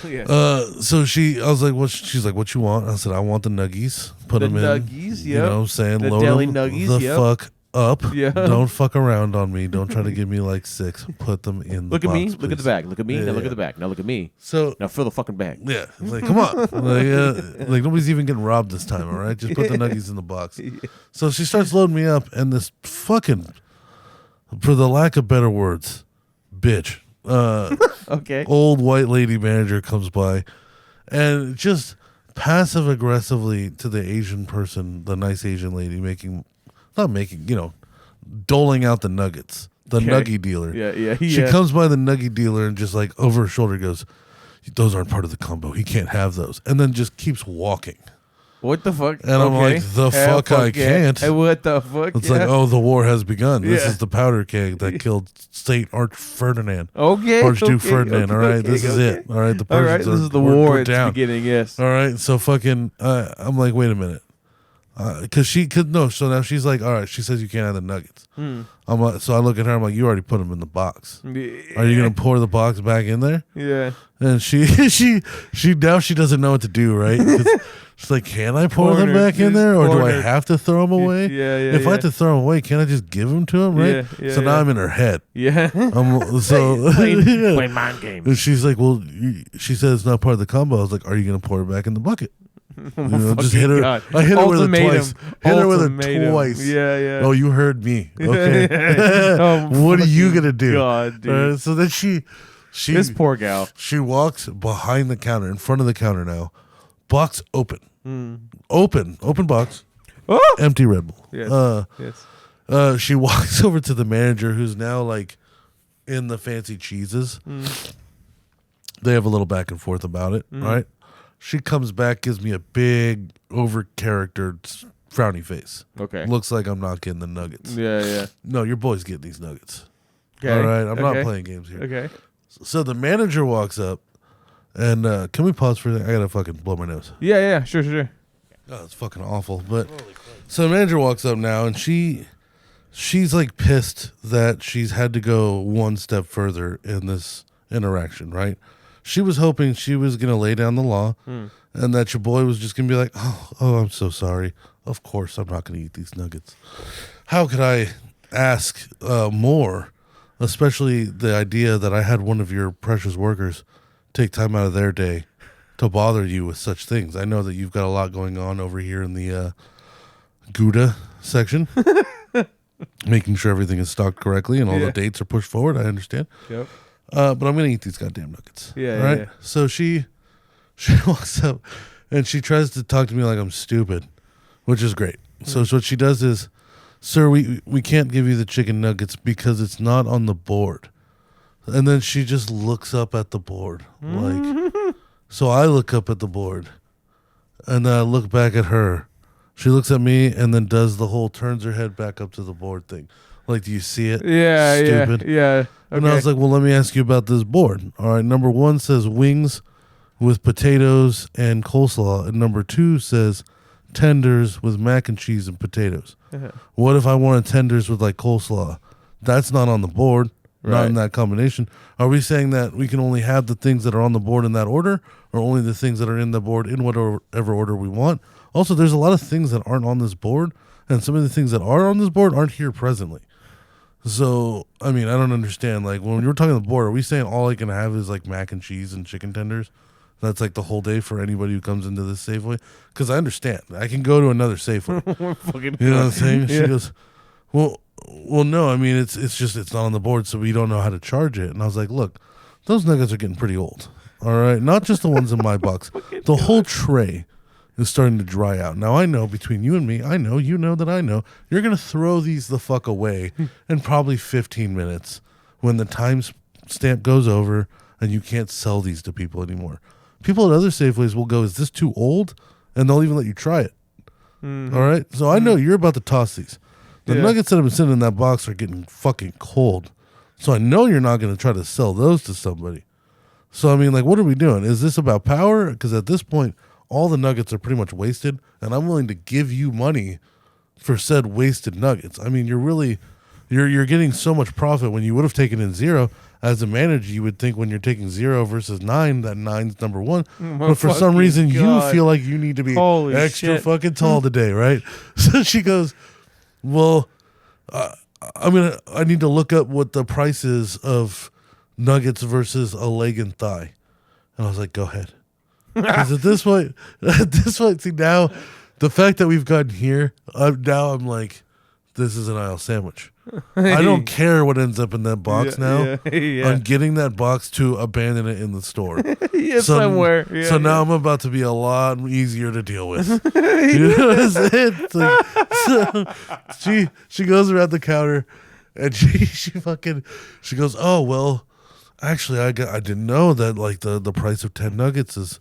yeah. So I was like, "What?" She's like, "What you want?" I said, "I want the nuggies. Put them in. Nuggies, You know what I'm saying? The Load deli them nuggies, the yep. fuck up. Yeah. Don't fuck around on me. Don't try to give me like 6. Put them in. Look the at box, me. Look at the please." bag. Look at me. Yeah, Now look yeah. at the bag. Now look at me. So Now fill the fucking bag. yeah, it's like, come on, like nobody's even getting robbed this time. All right, just put the nuggies in the box. So she starts loading me up, and this fucking, for the lack of better words, bitch, Okay. old white lady manager comes by, and just passive aggressively to the Asian person, the nice Asian lady, doling out the nuggets. The Okay. nuggie dealer. Yeah. She comes by the nuggie dealer and just like over her shoulder goes, "Those aren't part of the combo. He can't have those." And then just keeps walking. What the fuck? And I'm like, the fuck I yeah. can't. Hey, what the fuck? It's like, oh, the war has begun. This Yeah. is the powder keg that killed Saint Arch Ferdinand. Okay. Archduke Ferdinand. All right, this is it. All right, the All right, Persians this are is the we're war at the down. beginning. Yes. All right, so fucking, I'm like, wait a minute. So now she's like, all right, she says you can't have the nuggets. I'm like, so I look at her, I'm like, you already put them in the box. Are you going to pour the box back in there? Yeah. And she now she doesn't know what to do, right? 'Cause she's like, can I pour them Corner. back in there, or do I Corner. have to throw them away? Yeah, If I have to throw them away, can't I just give them to him, right? Yeah, So now yeah. I'm in her head. Yeah. Yeah. mind games. And she's like, well, she said it's not part of the combo. I was like, are you going to pour it back in the bucket? You know, just hit her. God. I hit her with it Ultimatum. twice. Hit her with it Ultimatum. twice. Yeah. Oh, you heard me. Okay. Oh, What are you fucking gonna do? God, dude. So then she This poor gal. she walks behind the counter, in front of the counter now. Box open. Open box. Oh! Empty Red Bull. Yes. Yes. She walks over to the manager, who's now like in the fancy cheeses. They have a little back and forth about it, right? She comes back, gives me a big, over-charactered, frowny face. Okay. Looks like I'm not getting the nuggets. Yeah. No, your boy's getting these nuggets. Okay. All right? I'm not Okay. playing games here. Okay. So the manager walks up, and can we pause for a second? I gotta fucking blow my nose. Yeah. Sure. Oh, it's fucking awful. But so the manager walks up now, and she's like pissed that she's had to go one step further in this interaction, right? She was hoping she was gonna lay down the law, and that your boy was just gonna be like, "Oh, I'm so sorry. Of course, I'm not gonna eat these nuggets." How could I ask more? Especially the idea that I had one of your precious workers take time out of their day to bother you with such things. I know that you've got a lot going on over here in the Gouda section, making sure everything is stocked correctly and all the dates are pushed forward. I understand. Yep. But I'm gonna eat these goddamn nuggets. Yeah, all right. yeah. So she walks up and she tries to talk to me like I'm stupid, which is great. So what she does is, "Sir, we can't give you the chicken nuggets because it's not on the board." And then she just looks up at the board, like. So I look up at the board, and then I look back at her. She looks at me and then does the whole turns her head back up to the board thing. Like, do you see it? Yeah. Stupid. Yeah. And I was like, well, let me ask you about this board. All right, number 1 says wings with potatoes and coleslaw, and number 2 says tenders with mac and cheese and potatoes. What if I wanted tenders with like coleslaw? That's not on the board, not in that combination. Are we saying that we can only have the things that are on the board in that order, or only the things that are in the board in whatever order we want? Also, there's a lot of things that aren't on this board, and some of the things that are on this board aren't here presently. So, I mean, I don't understand. Like, when you're talking the board, are we saying all I can have is like mac and cheese and chicken tenders? That's like the whole day for anybody who comes into this Safeway? Because I understand. I can go to another Safeway. You know what I'm saying? She goes, well, no. I mean, it's just it's not on the board, so we don't know how to charge it. And I was like, look, those nuggets are getting pretty old. All right, not just the ones in my box. The whole tray is starting to dry out. Now I know between you and me, I know you know that I know you're gonna throw these the fuck away in probably 15 minutes when the time stamp goes over and you can't sell these to people anymore. People at other Safeways will go, "Is this too old?" And they'll even let you try it. All right, so I know you're about to toss these. The nuggets that have been sitting in that box are getting fucking cold. So I know you're not going to try to sell those to somebody. So, I mean, like, what are we doing? Is this about power? Because at this point, all the nuggets are pretty much wasted, and I'm willing to give you money for said wasted nuggets. I mean, you're getting so much profit when you would have taken in 0. As a manager, you would think when you're taking 0 versus 9, that 9's number 1. But for some reason, you feel like you need to be extra fucking tall today, right? So she goes, well, I need to look up what the price is of nuggets versus a leg and thigh. And I was like, go ahead. Because at this point, see, now the fact that we've gotten here, now I'm like, this is an aisle sandwich. I don't care what ends up in that box now. Yeah. I'm getting that box to abandon it in the store. Somewhere. So now I'm about to be a lot easier to deal with. You know what I'm saying? So she goes around the counter and she goes, oh well, actually I didn't know that like the price of 10 nuggets is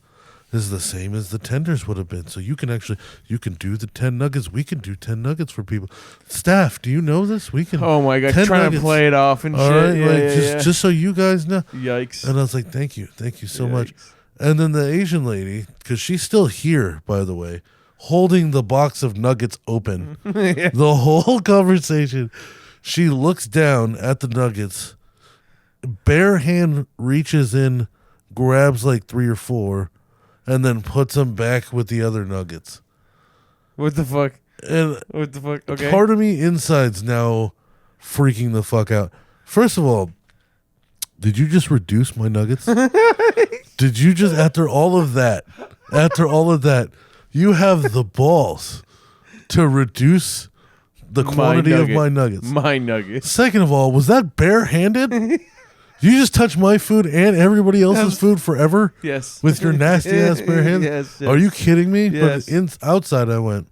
the same as the tenders would have been. So you can do the 10 nuggets. We can do 10 nuggets for people. Staff, do you know this? We can. Oh my God, trying to play it off and all shit. Right, just so you guys know. Yikes. And I was like, thank you so much. And then the Asian lady, because she's still here, by the way, holding the box of nuggets open. The whole conversation, she looks down at the nuggets, bare hand reaches in, grabs like 3 or 4, and then puts them back with the other nuggets. What the fuck? And what the fuck? Okay. Part of me inside's now freaking the fuck out. First of all, did you just reduce my nuggets? Did you just, after all of that, you have the balls to reduce the quantity of my nuggets? My nuggets. Second of all, was that barehanded? You just touch my food and everybody else's food forever? Yes. With your nasty ass bare hands? Yes. Are you kidding me? Yes. But outside I went,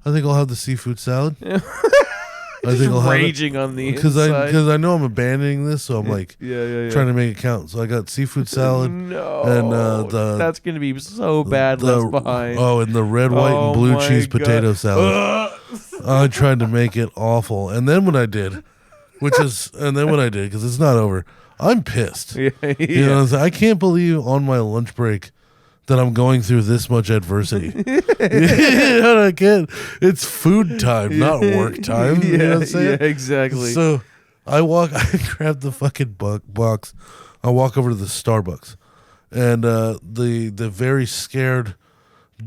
I think I'll have the seafood salad. I think I'll raging on the inside. Because I know I'm abandoning this, so I'm like trying to make it count. So I got seafood salad. No. And that's going to be so bad left behind. Oh, and the red, white, and blue cheese potato salad. I tried to make it awful. And then when I did, because it's not over, I'm pissed. You know, I can't believe on my lunch break that I'm going through this much adversity. You know what I can't? It's food time, not work time. You know what I'm saying? Yeah, exactly. So I grab the fucking box. I walk over to the Starbucks, and the very scared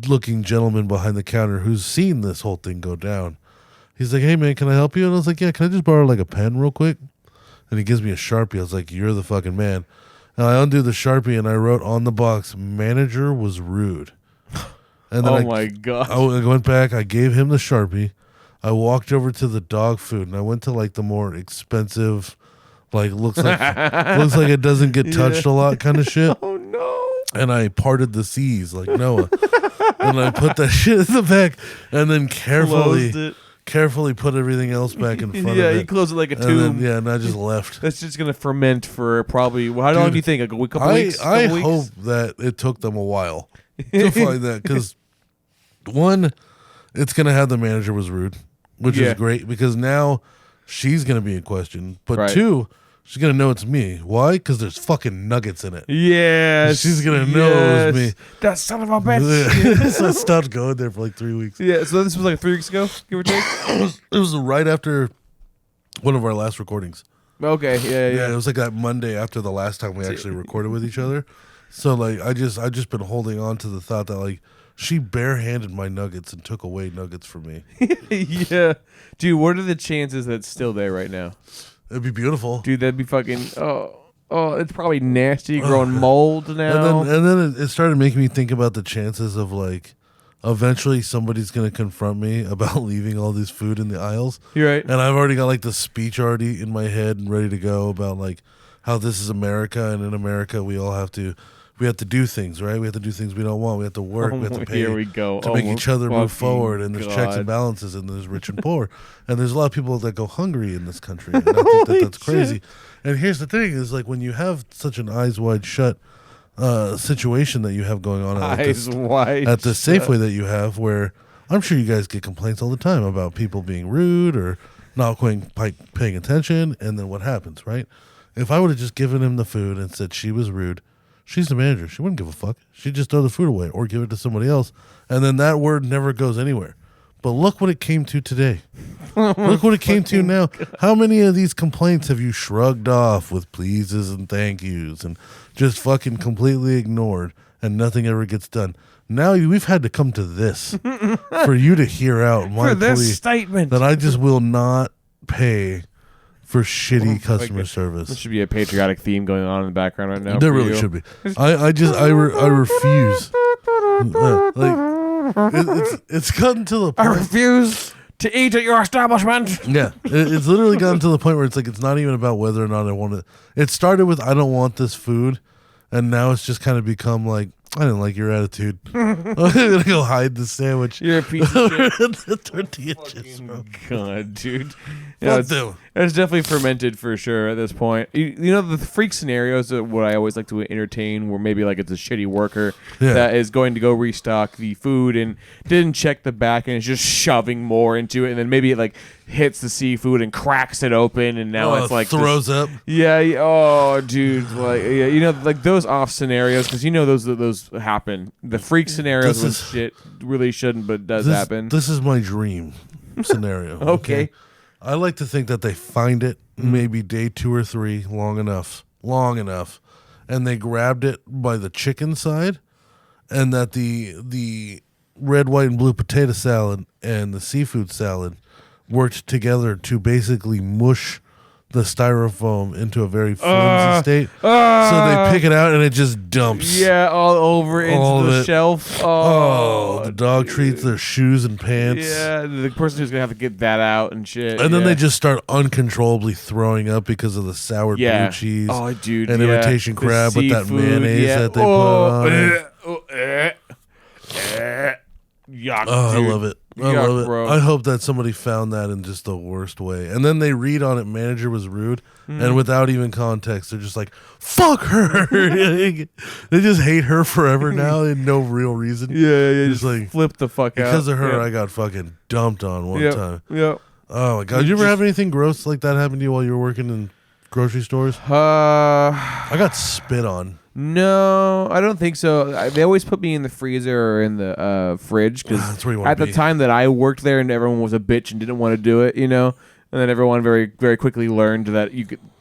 looking gentleman behind the counter who's seen this whole thing go down, he's like, hey man, can I help you? And I was like, yeah, can I just borrow like a pen real quick? And he gives me a Sharpie. I was like, you're the fucking man. And I undo the Sharpie and I wrote on the box, manager was rude. And then my God. I went back, I gave him the Sharpie. I walked over to the dog food and I went to like the more expensive, like looks like it doesn't get touched a lot kind of shit. Oh no. And I parted the C's like Noah. And I put that shit in the back and then carefully put everything else back in front of it. Yeah, you close it like a tomb. And I just left. That's just going to ferment for probably, how long do you think? A couple weeks? I hope that it took them a while to find that. Because, one, it's going to have the manager was rude, which is great because now she's going to be in question. But two, she's going to know it's me. Why? Because there's fucking nuggets in it. Yes. She's going to know it was me. That son of a bitch. So I stopped going there for like 3 weeks. Yeah, so this was like 3 weeks ago, give or take? It was right after one of our last recordings. Okay, yeah. It was like that Monday after the last time we actually recorded with each other. So like I just been holding on to the thought that like she barehanded my nuggets and took away nuggets from me. Yeah. Dude, what are the chances that it's still there right now? It'd be beautiful. Dude, that'd be fucking it's probably nasty, growing mold now. And then it started making me think about the chances of like eventually somebody's gonna confront me about leaving all this food in the aisles. You're right. And I've already got like the speech already in my head and ready to go about like how this is America, and in America we have to do things, right? We have to do things we don't want. We have to work. We have to pay. Here we go. To make each other move forward. And there's checks and balances, and there's rich and poor. And there's a lot of people that go hungry in this country. And I think that's crazy. And here's the thing is like when you have such an eyes wide shut situation that you have going on at the Safeway that you have, where I'm sure you guys get complaints all the time about people being rude or not paying attention. And then what happens, right? If I would have just given him the food and said she was rude, She's the manager. She wouldn't give a fuck. She'd just throw the food away or give it to somebody else. And then that word never goes anywhere. But look what it came to today. Look what it came to now. How many of these complaints have you shrugged off with pleases and thank yous and just fucking completely ignored and nothing ever gets done? Now we've had to come to this for you to hear out my plea statement that I just will not pay for shitty customer service. There should be a patriotic theme going on in the background right now. There really should be. I refuse. It's gotten to the point. I refuse to eat at your establishment. Yeah, it's literally gotten to the point where it's like it's not even about whether or not I want it. It started with I don't want this food, and now it's just kind of become like I didn't like your attitude. I'm gonna go hide the sandwich. You're a piece of shit. The tortilla chips, bro. God, dude. It's definitely fermented for sure at this point. You know, the freak scenarios are what I always like to entertain, where maybe like it's a shitty worker that is going to go restock the food and didn't check the back and is just shoving more into it, and then maybe it like hits the seafood and cracks it open, and now it's like throws up. Yeah. Oh, dude. Like, yeah, you know, like those off scenarios, because you know those happen. The freak scenarios when shit really shouldn't, but does happen. This is my dream scenario. Okay. I like to think that they find it maybe day 2 or 3, long enough, and they grabbed it by the chicken side, and that the red, white, and blue potato salad and the seafood salad worked together to basically mush the styrofoam into a very flimsy state. So they pick it out and it just dumps. Yeah, all over into the shelf. Oh, the dog treats, their shoes and pants. Yeah, the person who's going to have to get that out and shit. And then they just start uncontrollably throwing up because of the sour blue cheese. Oh, dude. And imitation crab with that mayonnaise that they put on it. Yuck, I dude. love it. Yuck, love it. bro. I hope that somebody found that in just the worst way. And then they read on it, manager was rude. And without even context, they're just like, fuck her. They just hate her forever now in no real reason. Yeah, just like flip the fuck out. Because of her, I got fucking dumped on one time. Yep. Oh my God. Did you ever have anything gross like that happen to you while you were working in grocery stores? I got spit on. No, I don't think so. They always put me in the freezer or in the fridge because at the time that I worked there, and everyone was a bitch and didn't want to do it, you know. And then everyone very, very quickly learned that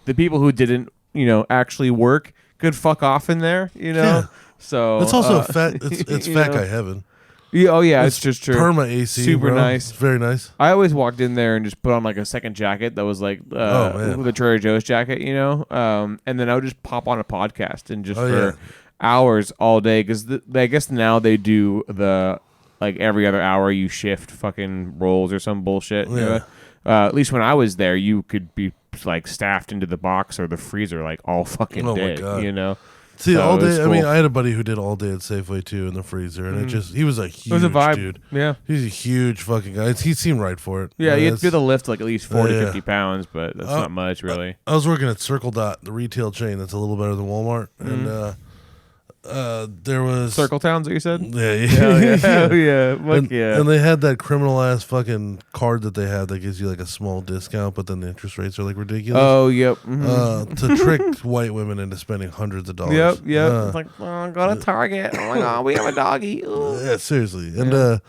the people who didn't, you know, actually work could fuck off in there, you know. Yeah. So it's also fat. It's fat guy heaven. Yeah, oh yeah, it's just true. Perma AC, super bro. nice, it's very nice. I always walked in there and just put on like a second jacket that was like the Trader Joe's jacket, you know, and then I would just pop on a podcast and just for hours all day because I guess now they do the like every other hour you shift fucking roles or some bullshit. Yeah. You know? At least when I was there, you could be like staffed into the box or the freezer like all fucking day, you know. See, so all day. cool. I mean, I had a buddy who did all day at Safeway too in the freezer, and he was a huge dude. Yeah, he's a huge fucking guy. He seemed right for it. Yeah, you have to do the lift like at least 40, 50 pounds, but that's not much really. I was working at Circle Dot, the retail chain that's a little better than Walmart, and there was Circle Towns that you said. Yeah. And they had that criminal ass fucking card that they have that gives you like a small discount, but then the interest rates are like ridiculous. Oh, yep. To trick white women into spending hundreds of dollars. Yep. It's like, go to Target. Oh my God, we have a doggy. Ooh. Yeah, seriously. And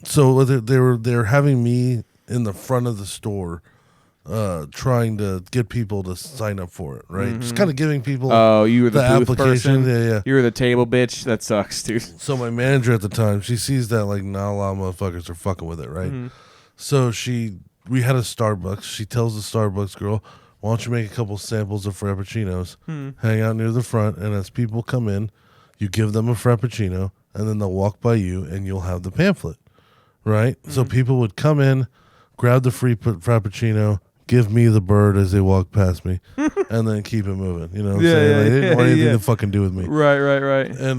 so they were having me in the front of the store. Trying to get people to sign up for it, right? Just kind of giving people you were the booth application. Person. Yeah. You were the table bitch. That sucks, dude. So my manager at the time, she sees that like not a lot of motherfuckers are fucking with it, right? So we had a Starbucks. She tells the Starbucks girl, why don't you make a couple samples of Frappuccinos, hang out near the front, and as people come in, you give them a Frappuccino, and then they'll walk by you, and you'll have the pamphlet, right? So people would come in, grab the free Frappuccino, give me the bird as they walk past me, and then keep it moving. You know what I'm saying? Like, they didn't want anything to fucking do with me. Right. And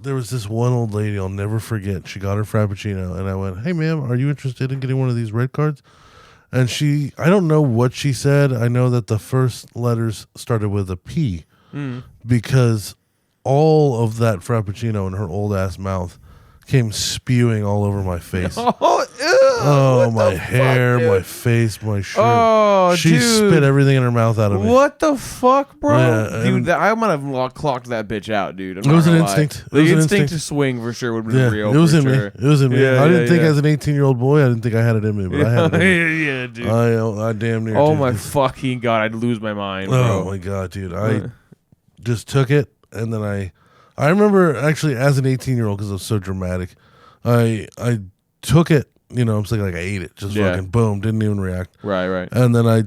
there was this one old lady I'll never forget. She got her Frappuccino, and I went, hey, ma'am, are you interested in getting one of these red cards? And I don't know what she said. I know that the first letters started with a P because all of that Frappuccino in her old-ass mouth came spewing all over my face. Oh, my hair, my face, my shirt. Oh, she dude. spit everything in her mouth out of me. What the fuck, bro? Yeah, Dude, I might have clocked that bitch out, dude. It was an instinct. The instinct to swing for sure would be real. It was in sure. me. It was in me. Yeah, I didn't think yeah. as an 18-year-old boy, I didn't think I had it in me, but I had it in me. Yeah, dude. I damn near. Oh did. my fucking god, I'd lose my mind, bro. Oh my god, dude! I just took it, and then I remember actually as an 18-year-old because I was so dramatic. I took it, you know. I'm saying like I ate it, just fucking boom, didn't even react. Right. And then I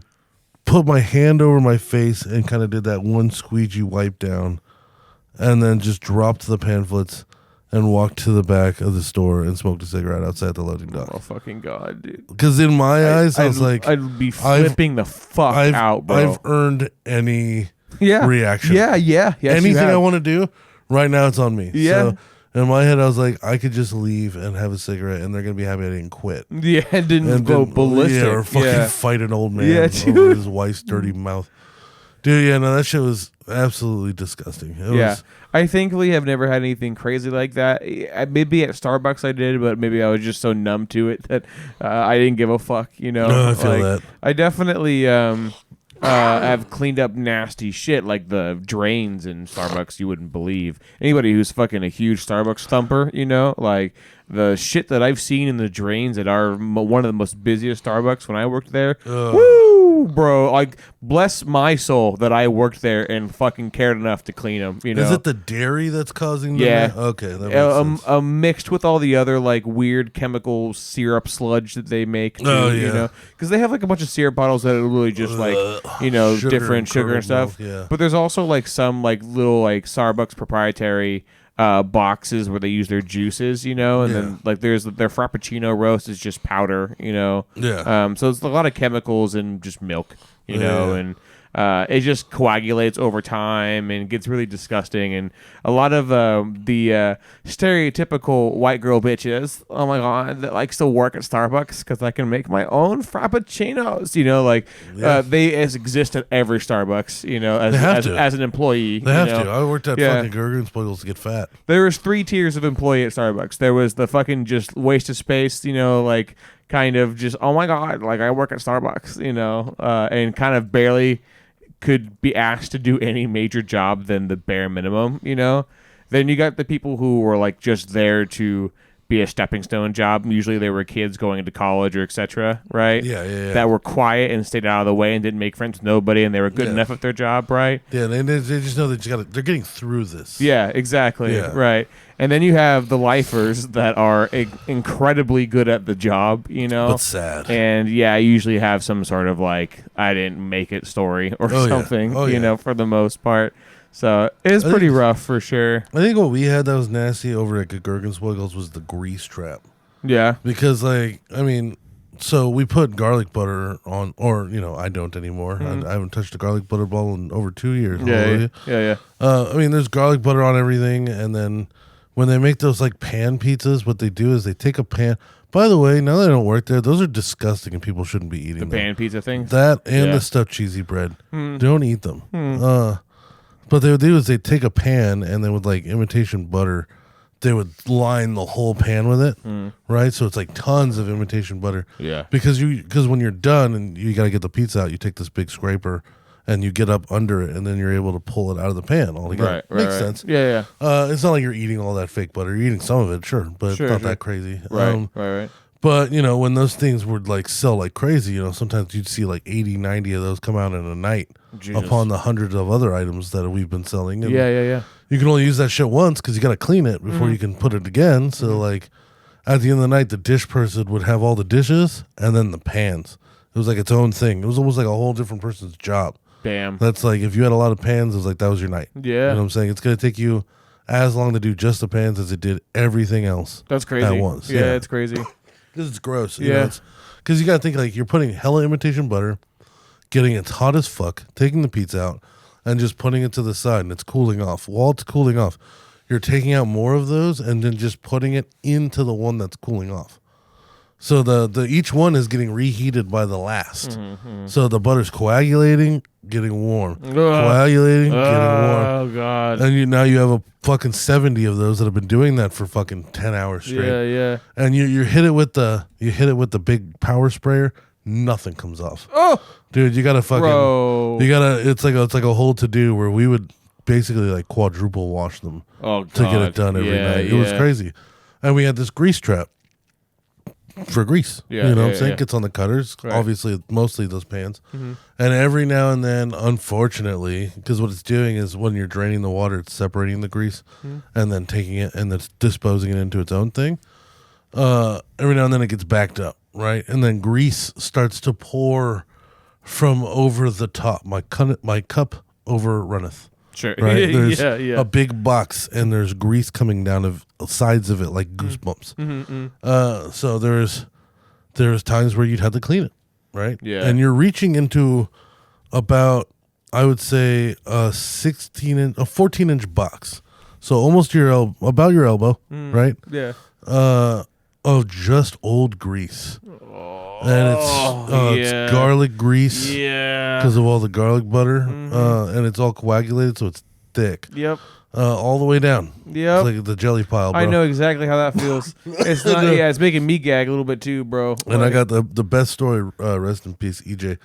put my hand over my face and kind of did that one squeegee wipe down, and then just dropped the pamphlets and walked to the back of the store and smoked a cigarette outside the loading dock. Oh fucking god, dude! Because in my eyes, I was like, I'd be flipping the fuck out, bro. I've earned any reaction. Yeah. Yes, Anything I want to do right now, it's on me. Yeah. So in my head, I was like, I could just leave and have a cigarette, and they're gonna be happy I didn't quit. Yeah, and didn't go ballistic. Yeah, or fucking fight an old man over his wife's dirty mouth. Dude, yeah, no, that shit was absolutely disgusting. It was, I thankfully have never had anything crazy like that. Maybe at Starbucks I did, but maybe I was just so numb to it that I didn't give a fuck, you know? No, I feel that. I definitely have cleaned up nasty shit like the drains in Starbucks you wouldn't believe. Anybody who's fucking a huge Starbucks thumper, you know, like the shit that I've seen in the drains at our one of the most busiest Starbucks when I worked there. Woo, bro! Like, bless my soul that I worked there and fucking cared enough to clean them. You know, is it the dairy that's causing? Yeah. Okay. That makes sense. Mixed with all the other like weird chemical syrup sludge that they make. Too, you know, because they have like a bunch of syrup bottles that are really just like different sugar and stuff. Milk, yeah. But there's also like some like little like Starbucks proprietary boxes where they use their juices, you know, and then like their Frappuccino roast is just powder, you know. Yeah. So it's a lot of chemicals and just milk, you know, and it just coagulates over time and gets really disgusting. And a lot of the stereotypical white girl bitches, oh my god, that likes to work at Starbucks because I can make my own frappuccinos. You know, like they exist at every Starbucks. You know, as an employee. They have to. I worked at fucking Gurgenspiegel's to get fat. There was 3 tiers of employee at Starbucks. There was the fucking just waste of space. You know, like kind of just oh my god, like I work at Starbucks. You know, and kind of barely could be asked to do any major job than the bare minimum, you know? Then you got the people who were like just there to be a stepping stone job. Usually they were kids going into college or etc., right? Yeah. That were quiet and stayed out of the way and didn't make friends with nobody and they were good enough at their job, right? Yeah, they just know that they're getting through this. Yeah, exactly. Yeah. Right. And then you have the lifers that are incredibly good at the job, you know? But sad. And yeah, I usually have some sort of like, I didn't make it story or something, you know, for the most part. So it's pretty rough for sure. I think what we had that was nasty over at Gurgenspiegel's was the grease trap. Yeah. Because, like, I mean, so we put garlic butter on, or, you know, I don't anymore. I haven't touched a garlic butter ball in over 2 years. Yeah. I mean, there's garlic butter on everything, and then when they make those like pan pizzas, what they do is they take a pan. By the way, now that I don't work there, those are disgusting and people shouldn't be eating them. The pan pizza things? That and the stuffed cheesy bread. Don't eat them. What they would do is they'd take a pan and then with like imitation butter, they would line the whole pan with it, right? So it's like tons of imitation butter. Yeah. Because when you're done and you got to get the pizza out, you take this big scraper and you get up under it, and then you're able to pull it out of the pan altogether. Right, Makes sense. Yeah. It's not like you're eating all that fake butter. You're eating some of it, sure, but it's not that crazy. Right. But, you know, when those things would like sell like crazy, you know, sometimes you'd see like 80, 90 of those come out in a night upon the hundreds of other items that we've been selling. And Yeah. you can only use that shit once because you got to clean it before you can put it again. So, like, at the end of the night, the dish person would have all the dishes and then the pans. It was like its own thing. It was almost like a whole different person's job. Damn. That's like, if you had a lot of pans, it was like, that was your night. Yeah. You know what I'm saying? It's going to take you as long to do just the pans as it did everything else. That's crazy. At once. Yeah, it's crazy. Because it's gross. Yeah. Because you got to think, like, you're putting hella imitation butter, getting it hot as fuck, taking the pizza out, and just putting it to the side, and it's cooling off. While it's cooling off, you're taking out more of those and then just putting it into the one that's cooling off. So the each one is getting reheated by the last. So the butter's coagulating, getting warm. Coagulating, getting warm. Oh God. And now you have a fucking 70 of those that have been doing that for fucking 10 hours straight. Yeah. And you hit it with the big power sprayer, nothing comes off. Oh, dude, you gotta fucking bro. it's like a whole to do where we would basically like quadruple wash them to get it done every night. It was crazy. And we had this grease trap for grease. Yeah, you know what I'm saying? yeah. Gets on the cutters. Right. Obviously, mostly those pans. And every now and then, unfortunately, because what it's doing is when you're draining the water, it's separating the grease and then taking it and then disposing it into its own thing. Every now and then it gets backed up, right? And then grease starts to pour from over the top. My cup overrunneth. Sure. Right? There's yeah. a big box and there's grease coming down of sides of it like goosebumps. So there's times where you'd have to clean it, right? Yeah. And you're reaching into about, I would say, a 14-inch box. So almost about your elbow, right? Yeah. Of just old grease. And it's garlic grease. Yeah. Because of all the garlic butter. And it's all coagulated, so it's thick. Yep. All the way down. Yep. It's like the jelly pile, bro. I know exactly how that feels. It's not. Yeah, it's making me gag a little bit too, bro. And I got the best story. Rest in peace, EJ.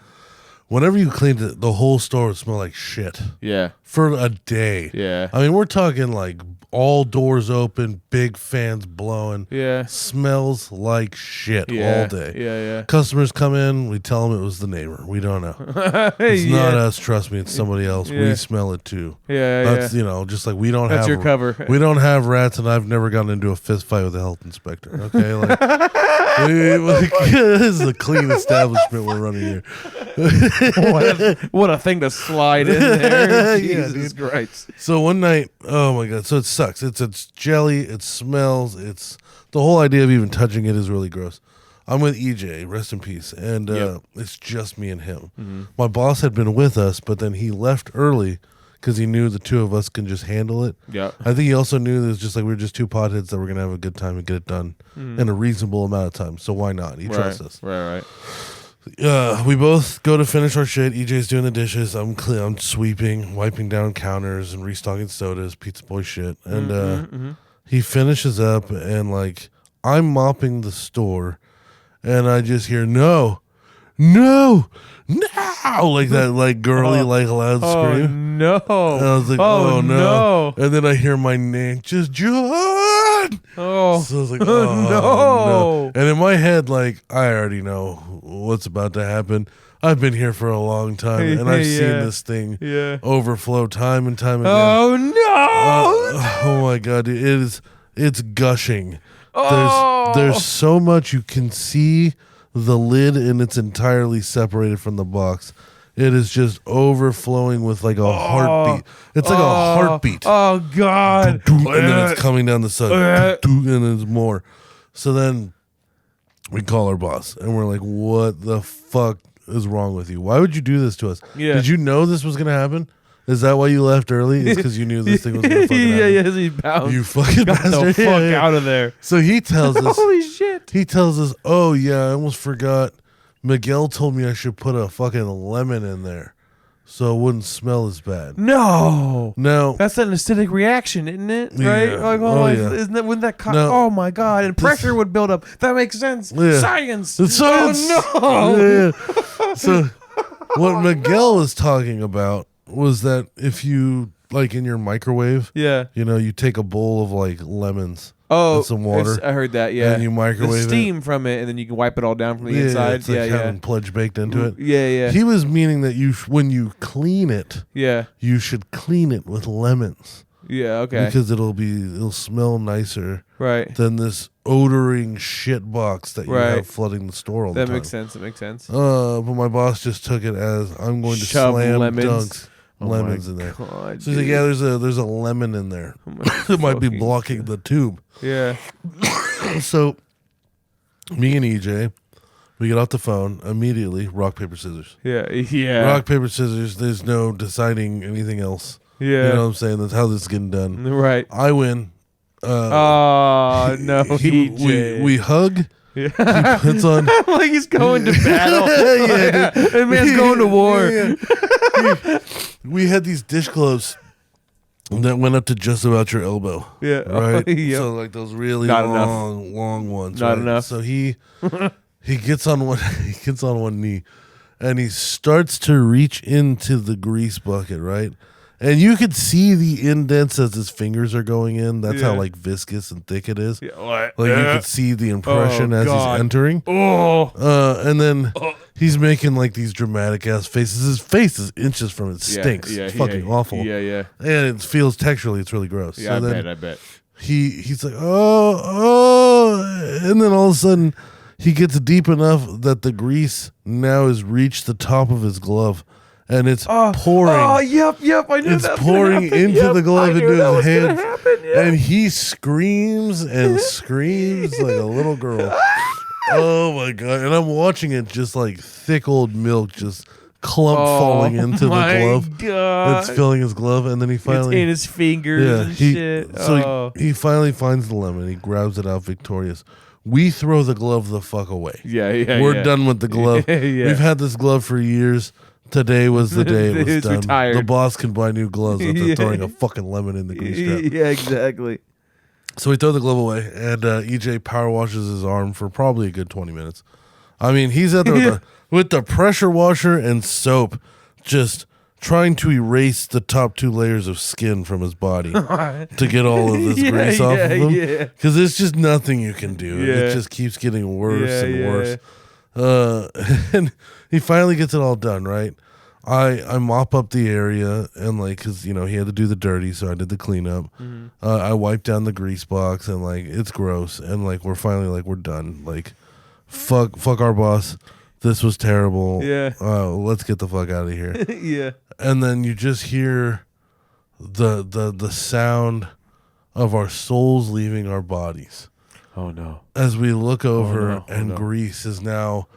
Whenever you cleaned it, the whole store would smell like shit. Yeah. For a day. Yeah. I mean, we're talking like all doors open, big fans blowing. Yeah. Smells like shit all day. Yeah. Customers come in, we tell them it was the neighbor. We don't know. It's not us, trust me, it's somebody else. Yeah. We smell it too. Yeah. That's, just like we don't That's have your cover. We don't have rats, and I've never gotten into a fist fight with a health inspector. Okay? This is a clean establishment we're running here. What a thing to slide in there. Jesus Christ. So one night, oh my God, so it sucks. It's jelly, it smells, it's the whole idea of even touching it is really gross. I'm with EJ, rest in peace, and it's just me and him. My boss had been with us, but then he left early because he knew the two of us can just handle it. Yeah. I think he also knew that it was just like we were just two potheads that were gonna have a good time and get it done in a reasonable amount of time. So why not? He trusts us. Right. We both go to finish our shit. EJ's doing the dishes. I'm sweeping, wiping down counters, and restocking sodas, pizza boy shit. And he finishes up, and like I'm mopping the store, and I just hear no, like that, like girly, like loud scream. No. And I was like, oh no. And then I hear my name, just John. Oh. So I was like, oh no. And in my head, like, I already know what's about to happen. I've been here for a long time, and I've seen this thing overflow time and time again. Oh no. Oh my God, dude, it's gushing. Oh. There's so much you can see the lid, and it's entirely separated from the box. It is just overflowing with like a heartbeat. It's like a heartbeat. Oh God. And then it's coming down the side. And there's more. So then we call our boss and we're like, what the fuck is wrong with you? Why would you do this to us? Yeah. Did you know this was going to happen? Is that why you left early? It's because you knew this thing was going to fucking happen. Yes, he bounced. You fucking Got bastard. the fuck out of there. So he tells us. Holy shit. He tells us, oh yeah, I almost forgot. Miguel told me I should put a fucking lemon in there so it wouldn't smell as bad. No. That's an acidic reaction, isn't it? Right? Yeah. Like, isn't that, wouldn't that oh my God. And pressure would build up. That makes sense. Yeah. Science. It's science. Oh no. Yeah. So what Miguel was talking about was that if you, like in your microwave, you take a bowl of like lemons. Oh, and some water. I heard that. Yeah, and you microwave the steam from it, and then you can wipe it all down from the inside. It's like having pledge baked into it. Yeah. He was meaning that when you clean it, you should clean it with lemons. Yeah, okay. Because it'll smell nicer, right, than this odoring shit box that you have flooding the store all the time. That makes sense. But my boss just took it as I'm going to slam lemons in there. God, so he's like, yeah, there's a lemon in there. It might be blocking the tube. Yeah. So me and EJ, we get off the phone immediately. Rock, paper, scissors. Yeah. Rock, paper, scissors. There's no deciding anything else. Yeah. You know what I'm saying? That's how this is getting done. Right. I win. Oh no, we hug. Yeah. He puts on like he's going to battle. Yeah, dude. That man's going to war. Yeah. We had these dish gloves that went up to just about your elbow. Yeah. Right. Yep. So like those really Not long ones. Not right? enough. So he gets on one knee, and he starts to reach into the grease bucket. Right. And you could see the indents as his fingers are going in. That's how like viscous and thick it is. Yeah, what? Like you could see the impression as God. he's entering. And then he's making like these dramatic ass faces. His face is inches from it. Stinks. It's fucking awful. Yeah. And it feels texturally, it's really gross. Yeah, So I bet. He's like, oh, and then all of a sudden he gets deep enough that the grease now has reached the top of his glove. And it's pouring. Oh, yep. I knew it's that was pouring gonna into the glove into his hands. Yeah. And he screams and screams like a little girl. Oh my God. And I'm watching it just like thick old milk just falling into the glove. God. It's filling his glove. And then he finally. It's in his fingers and shit. So he finally finds the lemon. He grabs it out victorious. We throw the glove the fuck away. Yeah. We're done with the glove. Yeah. We've had this glove for years. Today was the day it was It's done. retired. The boss can buy new gloves after throwing a fucking lemon in the grease trap. Yeah, exactly. So we throw the glove away, and EJ power washes his arm for probably a good 20 minutes. I mean, he's out there with the pressure washer and soap, just trying to erase the top 2 layers of skin from his body to get all of this grease off of him. Because it's just nothing you can do. Yeah. It just keeps getting worse and worse. And he finally gets it all done, right? I mop up the area and like, cause he had to do the dirty, so I did the cleanup. Mm-hmm. I wiped down the grease box and like it's gross, and like we're finally like we're done. Like, fuck our boss. This was terrible. Yeah. Let's get the fuck out of here. Yeah. And then you just hear the sound of our souls leaving our bodies. Oh no. As we look over grease is now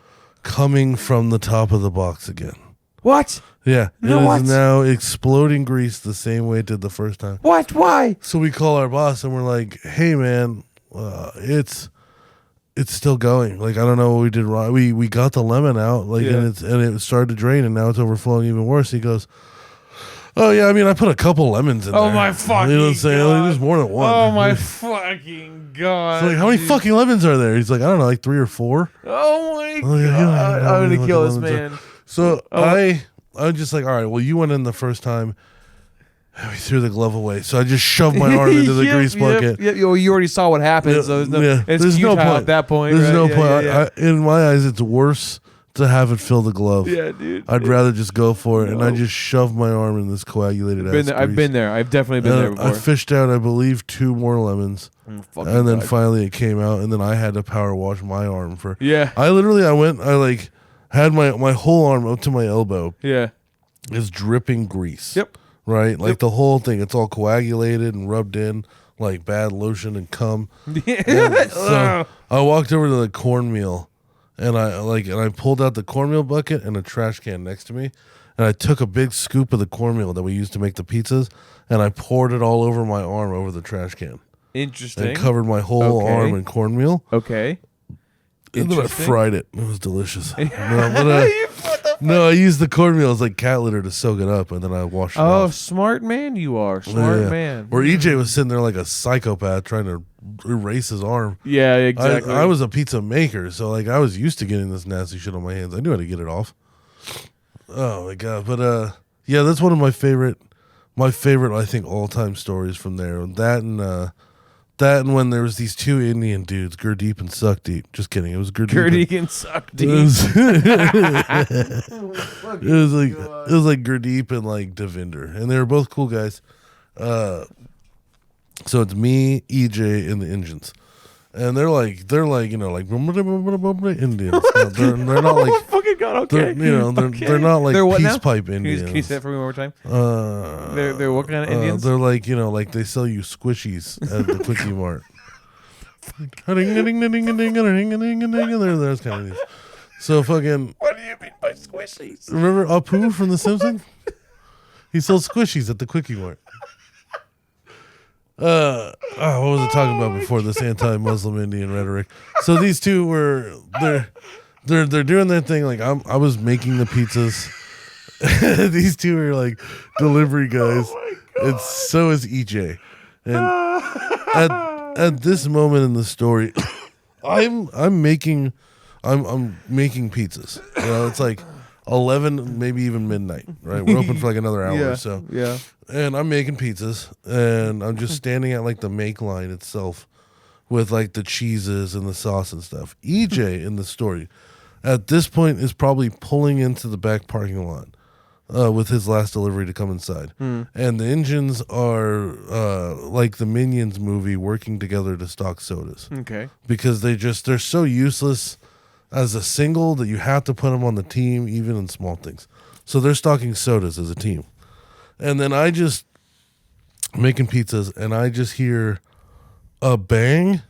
coming from the top of the box again. What? Yeah. No, it is now exploding grease the same way it did the first time. What? Why? So we call our boss and we're like, hey man, it's still going. Like, I don't know what we did wrong. We got the lemon out, like, and it started to drain, and now it's overflowing even worse. He goes, oh yeah, I mean, I put a couple lemons in there. Oh my fucking You know what I'm saying? God. Like, there's more than one. Oh my fucking God. So like, how many fucking lemons are there? He's like, I don't know, like 3 or 4. Oh my Oh, yeah, God. yeah, I'm yeah, gonna kill this lemons man. So I'm just like, all right, well, you went in the first time. We threw the glove away, so I just shoved my arm into the grease bucket. Yep. You already saw what happened, so there's no point at that point. There's right? no Yeah, point. yeah, yeah. In my eyes, it's worse to have it fill the glove. Yeah, dude. I'd rather just go for it, and I just shoved my arm in this coagulated ass grease. I've been there. I've definitely been there before. I fished out, I believe, 2 more lemons, and then finally it came out, and then I had to power wash my arm for. Yeah. I had my whole arm up to my elbow. Yeah. Is dripping grease. Yep. Right? Like the whole thing. It's all coagulated and rubbed in like bad lotion and cum. So I walked over to the cornmeal and I pulled out the cornmeal bucket and a trash can next to me. And I took a big scoop of the cornmeal that we used to make the pizzas and I poured it all over my arm over the trash can. Interesting. And covered my whole arm in cornmeal. Okay. And then I fried it. It was delicious. No, I used the cornmeal as like cat litter to soak it up, and then I washed it off. Oh, smart man you are. Smart man. Or EJ was sitting there like a psychopath trying to erase his arm. Yeah, exactly. I was a pizza maker, so like I was used to getting this nasty shit on my hands. I knew how to get it off. Oh my God. But yeah, that's one of my favorite I think all-time stories from there. That and when there was these 2 Indian dudes, Gurdeep and Suckdeep. Just kidding. It was Gurdeep. Gurdeep and Suckdeep. It was like Gurdeep and like Devinder, and they were both cool guys. So it's me, EJ, and the Indians, and they're like like Indians. They're not like oh fucking God. Okay. They're not like They're what peace now? pipe Indians. Can you say that for me one more time? They're what kind of Indians? They're like like they sell you squishies at the Quickie Mart. There's kind of these. So fucking. What do you mean by squishies? Remember Apu from The Simpsons? He sells squishies at the Quickie Mart. What was I talking about before this anti-Muslim Indian rhetoric? So these two were they're doing their thing. Like I was making the pizzas. These two are like delivery guys, and so is EJ. And at this moment in the story, I'm making pizzas. You know, it's like 11, maybe even midnight. Right, we're open for like another hour or so. Yeah. And I'm making pizzas, and I'm just standing at like the make line itself, with like the cheeses and the sauce and stuff. EJ in the story, at this point, is probably pulling into the back parking lot. With his last delivery to come inside. And the engines are like the Minions movie working together to stock sodas. Okay. Because they're so useless as a single that you have to put them on the team even in small things. So they're stocking sodas as a team. And then I just making pizzas and I just hear a bang,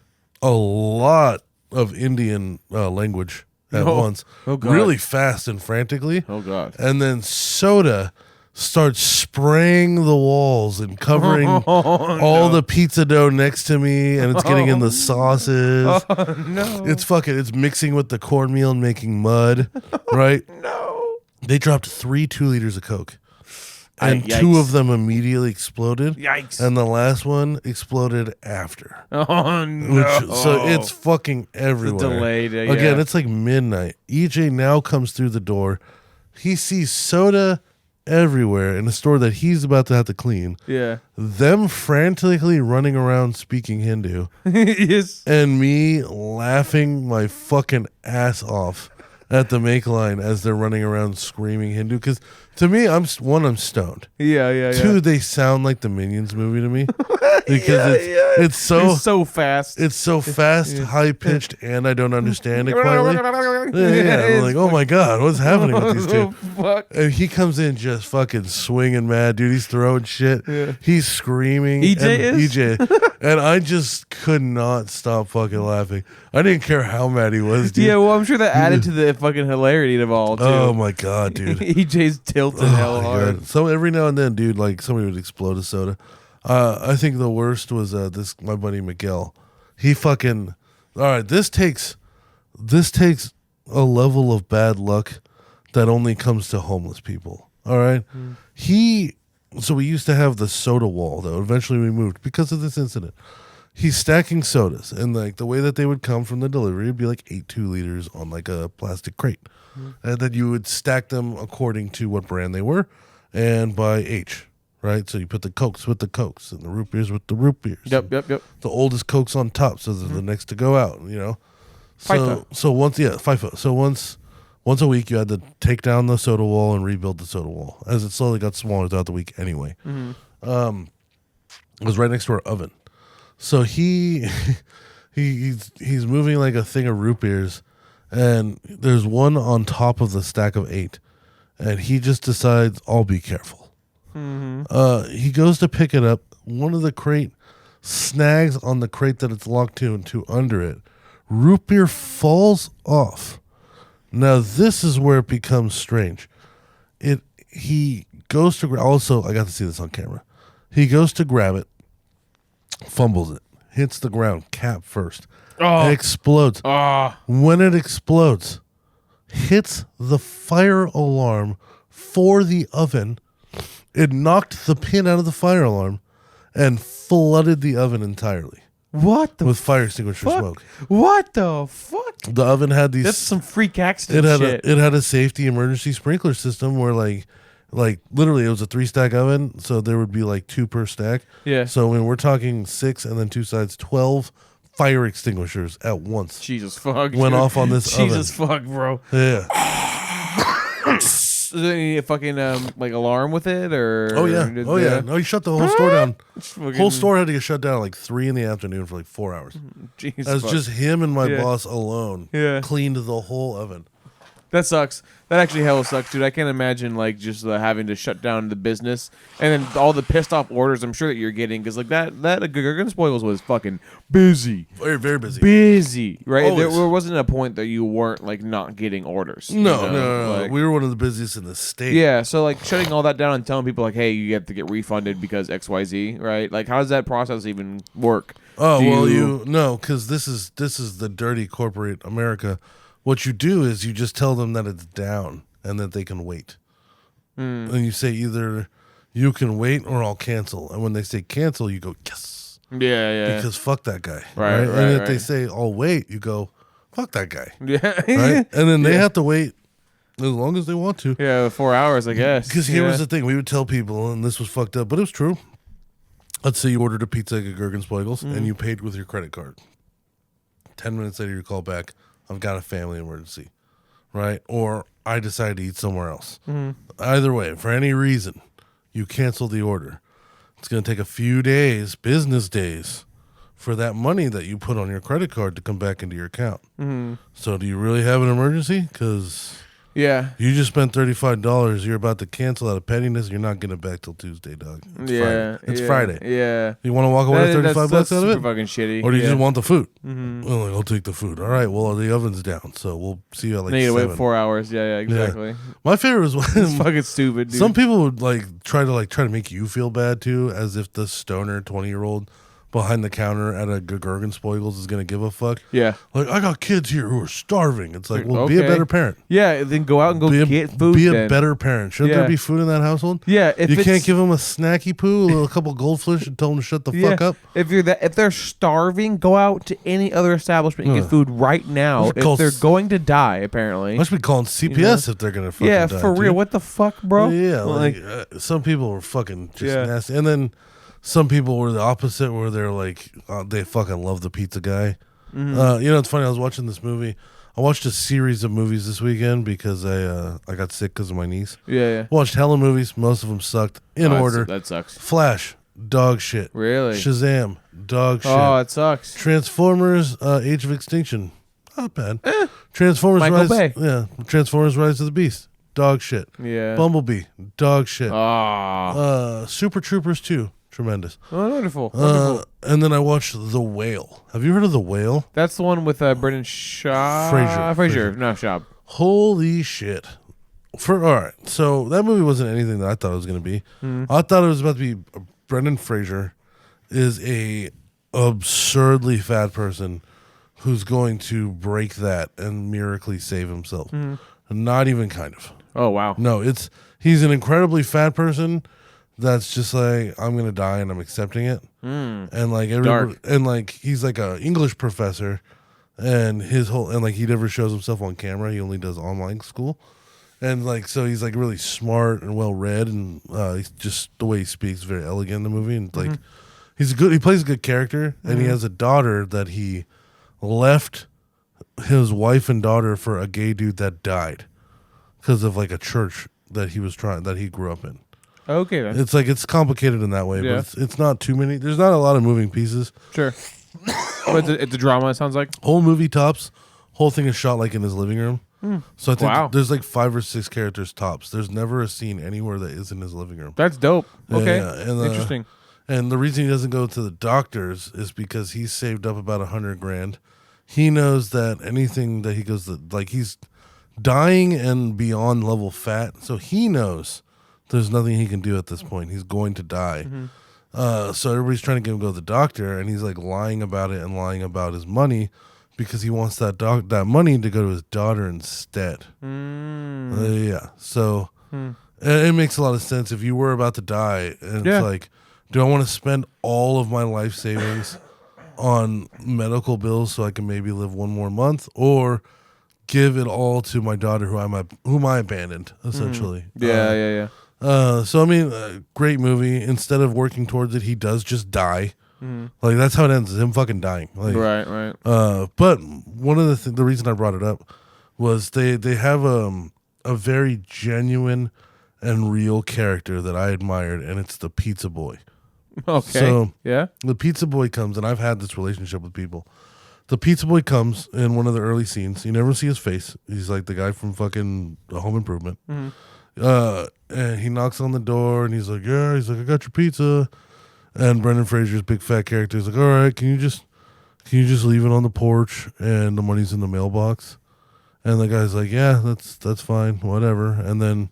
a lot of Indian language at once, really fast and frantically. Oh God! And then soda starts spraying the walls and covering all the pizza dough next to me, and it's getting in the sauces. Oh no! It's mixing with the cornmeal and making mud, right? No! They dropped 3 2-liters of Coke. And Yikes. 2 of them immediately exploded. Yikes. And the last one exploded after. Oh, no. So it's fucking everywhere. Delayed. Yeah. Again, it's like midnight. EJ now comes through the door. He sees soda everywhere in a store that he's about to have to clean. Yeah. Them frantically running around speaking Hindu. Yes. And me laughing my fucking ass off at the make line as they're running around screaming Hindu. Because to me, I'm stoned. Yeah. 2, they sound like the Minions movie to me. Because it's so fast. It's so fast, high pitched, and I don't understand it quietly. I'm like, oh my God, what's happening with these two? Fuck. And he comes in just fucking swinging mad, dude. He's throwing shit. Yeah. He's screaming. EJ. And I just could not stop fucking laughing. I didn't care how mad he was, dude. Yeah, well, I'm sure that added to the fucking hilarity of all, too. Oh my God, dude. EJ's tilted hell hard. God. So every now and then, dude, like somebody would explode a soda. I think the worst was my buddy Miguel. He fucking all right. This takes a level of bad luck that only comes to homeless people. All right, So we used to have the soda wall though. Eventually we moved because of this incident. He's stacking sodas, and like the way that they would come from the delivery would be like 8 2-liters on like a plastic crate, and then you would stack them according to what brand they were, and by H. Right, so you put the Cokes with the Cokes and the root beers with the root beers. Yep. The oldest Cokes on top, so they're the next to go out. You know, FIFO. So once FIFO. So once a week, you had to take down the soda wall and rebuild the soda wall as it slowly got smaller throughout the week. Anyway, it was right next to our oven, so he's moving like a thing of root beers, and there's one on top of the stack of 8, and he just decides, I'll be careful. He goes to pick it up. One of the crate snags on the crate that it's locked to, and 2 under it. Root beer falls off. Now this is where it becomes strange. He goes to also, I got to see this on camera. He goes to grab it, fumbles it, hits the ground, cap first. It explodes. When it explodes, hits the fire alarm for the oven. It knocked the pin out of the fire alarm and flooded the oven entirely. What the with fire extinguisher fuck? smoke. What the fuck? The oven had these. That's some freak accident shit. It had a safety emergency sprinkler system where like literally it was a 3-stack oven, so there would be like 2 per stack. Yeah. So when we're talking 6 and then 2 sides, 12 fire extinguishers at once. Jesus fuck. Went off on this oven. Jesus fuck, bro. Yeah. Is there any fucking like alarm with it or? Oh yeah. No, he shut the whole store down. Fucking, Whole store had to get shut down at like 3 in the afternoon for like 4 hours. Jesus As fuck. just him and my boss alone Yeah. cleaned the whole oven. That sucks. That actually hell sucks, dude. I can't imagine like just having to shut down the business and then all the pissed off orders I'm sure that you're getting because like that Gurgen Spoils was fucking busy, very very busy, right? There wasn't a point that you weren't like not getting orders. No. Like, we were one of the busiest in the state. Yeah, so like shutting all that down and telling people like, hey, you have to get refunded because XYZ, right? Like, how does that process even work? Oh, because this is the dirty corporate America. What you do is you just tell them that it's down and that they can wait. And you say either you can wait or I'll cancel. And when they say cancel, you go, yes. Yeah. Because fuck that guy. Right. And if they say I'll wait, you go, fuck that guy. Yeah. Right? And then they have to wait as long as they want to. Yeah, 4 hours, I guess. Because here was the thing. We would tell people, and this was fucked up, but it was true. Let's say you ordered a pizza at Gurgenspiegels and you paid with your credit card. 10 minutes later, you call back. I've got a family emergency, right? Or I decided to eat somewhere else. Either way, for any reason, you cancel the order. It's going to take a few days, business days, for that money that you put on your credit card to come back into your account. So do you really have an emergency? Because you just spent $35. You're about to cancel out of pettiness. You're not getting it back till Tuesday, dog. It's Friday. Yeah. You want to walk away with $35 out of it? Super fucking shitty. Or do you just want the food? Well, like, I'll take the food. All right. Well, the oven's down, so we'll see you at like 7. You need to wait 4 hours. Yeah, exactly. Yeah. My favorite was when it's fucking stupid, dude. Some people would try to make you feel bad too, as if the stoner 20-year-old behind the counter at a Gurgenspiegels is going to give a fuck. Yeah. Like, I got kids here who are starving. It's like, well, be a better parent. Yeah, then go out and go get food. Be a better parent. Shouldn't there be food in that household? Yeah. You can't give them a snacky poo, a couple goldfish, and tell them to shut the fuck up? If they're starving, go out to any other establishment and get food right now. If they're going to die, apparently. Must be calling CPS if they're going to fucking die. Yeah, for real. What the fuck, bro? Yeah, some people were fucking just nasty. And then some people were the opposite, where they're like, they fucking love the pizza guy. It's funny. I was watching this movie. I watched a series of movies this weekend because I got sick because of my niece. Yeah. Watched hella movies. Most of them sucked. In order. That sucks. Flash, dog shit. Really? Shazam, dog shit. Oh, it sucks. Transformers, Age of Extinction, not bad. Transformers Michael Rise. Bay. Yeah. Transformers Rise of the Beast, dog shit. Yeah. Bumblebee, dog shit. Oh. Super Troopers 2. Tremendous. Oh, wonderful. And then I watched The Whale. Have you heard of The Whale? That's the one with Brendan Shaw. Fraser. No, Schaub. Holy shit. All right. So that movie wasn't anything that I thought it was going to be. I thought it was about to be Brendan Fraser is a absurdly fat person who's going to break that and miraculously save himself. Not even kind of. Oh, wow. No, he's an incredibly fat person that's just like, I'm gonna die and I'm accepting it. And like everybody, and like he's like a English professor, and he never shows himself on camera. He only does online school, and like so he's like really smart and well read, and he's just the way he speaks is very elegant in the movie, and like he plays a good character, and he has a daughter that he left his wife and daughter for a gay dude that died because of like a church that he grew up in. Okay, then. It's complicated in that way, but it's not too many. There's not a lot of moving pieces. Sure. But it's a drama, it sounds like. Whole movie tops. Whole thing is shot like in his living room. So I think there's like 5 or 6 characters tops. There's never a scene anywhere that isn't his living room. That's dope. Okay. Yeah, and, interesting. And the reason he doesn't go to the doctors is because he's saved up about $100,000. He knows that anything that he goes to, like he's dying and beyond level fat, so he knows there's nothing he can do at this point. He's going to die. So everybody's trying to get him to go to the doctor, and he's like lying about it and lying about his money because he wants that money to go to his daughter instead. Yeah. So it makes a lot of sense. If you were about to die, and it's like, do I want to spend all of my life savings on medical bills so I can maybe live one more month, or give it all to my daughter whom I abandoned, essentially? Yeah. So I mean, great movie. Instead of working towards it, he does just die. Like that's how it ends, is him fucking dying. Like, right. But one of the reason I brought it up was they have a very genuine and real character that I admired, and it's the Pizza Boy. Okay. So yeah, the Pizza Boy comes, and I've had this relationship with people. the pizza boy comes in one of the early scenes. You never see his face. He's like the guy from fucking Home Improvement. And he knocks on the door and he's like, yeah, he's like, I got your pizza. And Brendan Fraser's big fat character is like, all right, can you just leave it on the porch and the money's in the mailbox? And the guy's like, yeah, that's fine, whatever. And then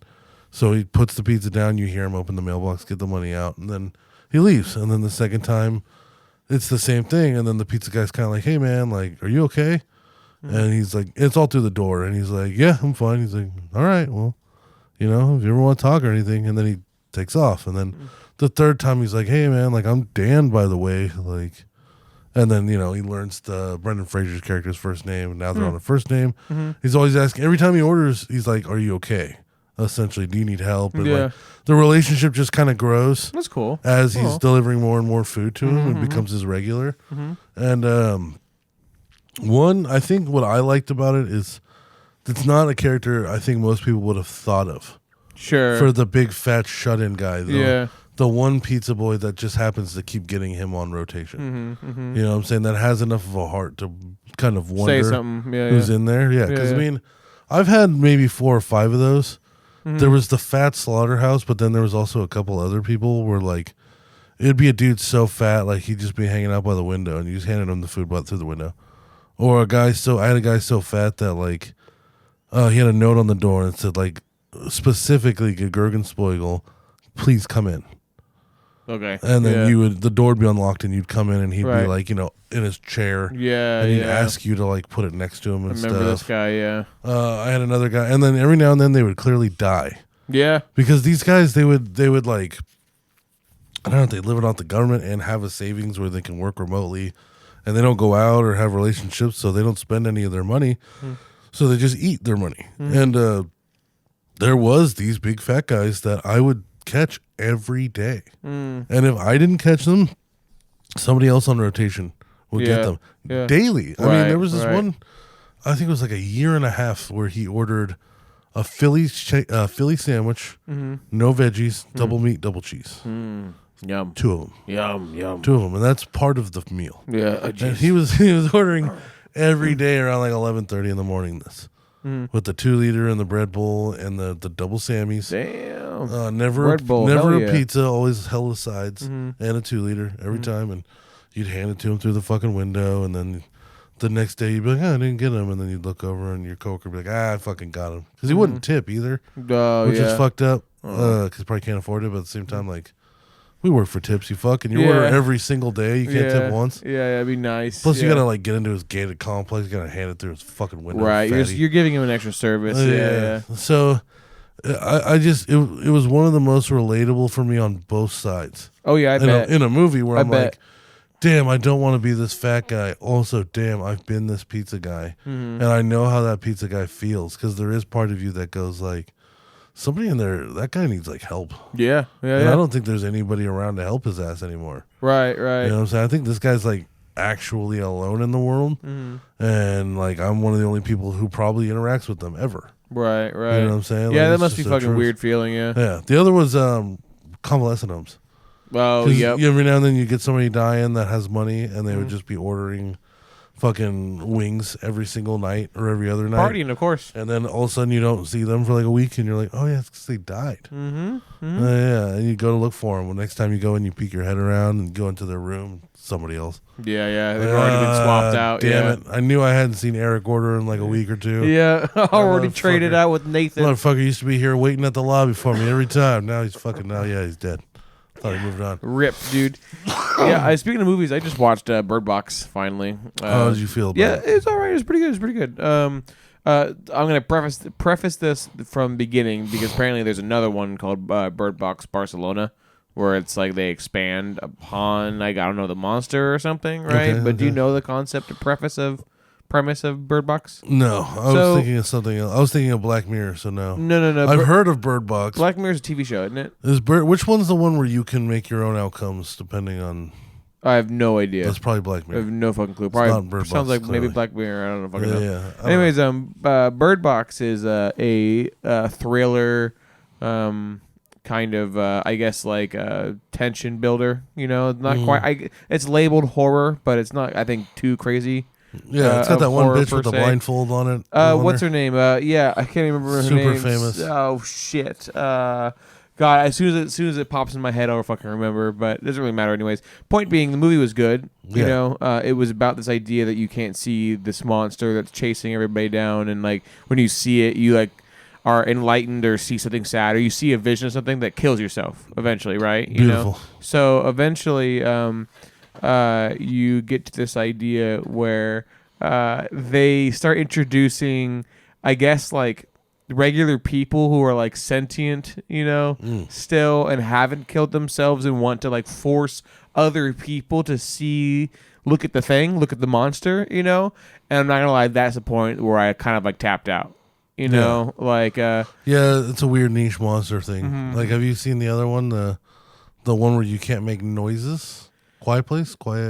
so he puts the pizza down, you hear him open the mailbox, get the money out, and then he leaves. And then the second time it's the same thing, and then the pizza guy's kind of like, hey man, like, are you okay? And he's like, it's all through the door, and he's like, yeah, I'm fine. He's like, all right, well, you know, if you ever want to talk or anything. And then he takes off. And then the third time he's like, hey man, like, I'm Dan, by the way, like. And then, you know, he learns the Brendan Fraser's character's first name, and now they're on a first name. He's always asking, every time he orders, he's like, are you okay? Essentially, do you need help? And like, the relationship just kind of grows. That's cool. As he's delivering more and more food to him and becomes his regular. And I think what I liked about it is it's not a character I think most people would have thought of. Sure. For the big fat shut-in guy. The one pizza boy that just happens to keep getting him on rotation. You know what I'm saying? That has enough of a heart to kind of wonder say something. who's in there. Yeah, because I mean, I've had maybe 4 or 5 of those. There was the fat slaughterhouse, but then there was also a couple other people where like it'd be a dude so fat like he'd just be hanging out by the window and you just handed him the food through the window. Or I had a guy so fat that like he had a note on the door and it said like specifically Gergenspiegel, please come in. Okay. And then the door would be unlocked and you'd come in and he'd be like, you know, in his chair. Yeah. And he'd ask you to like put it next to him and stuff. I remember this guy, yeah. I had another guy, and then every now and then they would clearly die. Yeah. Because these guys, they would like, I don't know, they live without the government and have a savings where they can work remotely, and they don't go out or have relationships, so they don't spend any of their money. So they just eat their money. And there was these big fat guys that I would catch every day. And if I didn't catch them, somebody else on rotation would get them daily. I mean, there was this one, I think it was like 1.5 years where he ordered a Philly sandwich, no veggies, double meat, double cheese. Yum. 2 of them. Yum. 2 of them, and that's part of the meal. Yeah. And he was ordering every day around like 11:30 in the morning. With the 2-liter and the bread bowl and the double Sammys. Damn. Never bowl, a pizza, always hella sides and a 2-liter every time. And you'd hand it to him through the fucking window. And then the next day you'd be like, I didn't get him. And then you'd look over and your coworker would be like, I fucking got him. Because he wouldn't tip either. Which is fucked up. Because he probably can't afford it. But at the same time, like, we work for tips, you fuck, and you order every single day. You can't tip once. Yeah, that'd be nice. Plus, you gotta like get into his gated complex. You gotta hand it through his fucking window. Right, you're giving him an extra service. Yeah. So, I just it was one of the most relatable for me on both sides. Oh yeah, I bet. In a movie where I'm like, damn, I don't want to be this fat guy. Also, damn, I've been this pizza guy, and I know how that pizza guy feels because there is part of you that goes like, somebody in there, that guy needs like help. Yeah. I don't think there's anybody around to help his ass anymore. Right. You know what I'm saying? I think this guy's like actually alone in the world, and like I'm one of the only people who probably interacts with them ever. Right. You know what I'm saying? Yeah, like, that must be fucking weird feeling. Yeah. The other was convalescent homes. Oh, yeah. Every now and then you get somebody dying that has money, and they would just be ordering fucking wings every single night or every other night. Partying, of course. And then all of a sudden you don't see them for like a week, and you're like, oh yeah, it's because they died. And you go to look for them. Well, next time you go and you peek your head around and go into their room, somebody else. Yeah. They've already been swapped out. Damn it. I knew I hadn't seen Eric order in like a week or 2. Yeah. Already traded out with Nathan. Motherfucker used to be here waiting at the lobby for me every time. Now he's dead. Thought he moved on. Rip, dude. Yeah, speaking of movies, I just watched Bird Box finally. How did you feel about it? Yeah, it's all right. It's pretty good. I'm going to preface this from the beginning because apparently there's another one called Bird Box Barcelona where it's like they expand upon, like, I don't know, the monster or something, right? Okay, but do you know the concept or premise of Bird Box? No, I was thinking of something else. I was thinking of Black Mirror, so no. No. I've heard of Bird Box. Black Mirror's a TV show, isn't it? Which one's the one where you can make your own outcomes depending on... I have no idea. That's probably Black Mirror. I have no fucking clue. It's Probably not Bird Box, sounds like clearly. maybe Black Mirror. I don't know. Fucking know. Yeah. Anyways, Bird Box is a thriller, kind of I guess like a tension builder. You know, not quite. It's labeled horror, but it's not. I think too crazy. Yeah, it's got that one horror, bitch with the se. blindfold on it. What's her name? Yeah, I can't even remember her Super name. famous. Oh shit. God, as soon as it pops in my head, I'll fucking remember. But it doesn't really matter, anyways. Point being, the movie was good. You know, it was about this idea that you can't see this monster that's chasing everybody down, and like when you see it, you like are enlightened or see something sad, or you see a vision of something that kills yourself eventually, right? You Beautiful. know? So eventually, you get to this idea where they start introducing, I guess, like regular people who are like sentient, you know, still, and haven't killed themselves and want to like force other people to look at the monster, you know. And I'm not gonna lie, that's the point where I kind of like tapped out, you know, like yeah, it's a weird niche monster thing. Mm-hmm. Like, have you seen the other one, the one where you can't make noises? Quiet Place? Quiet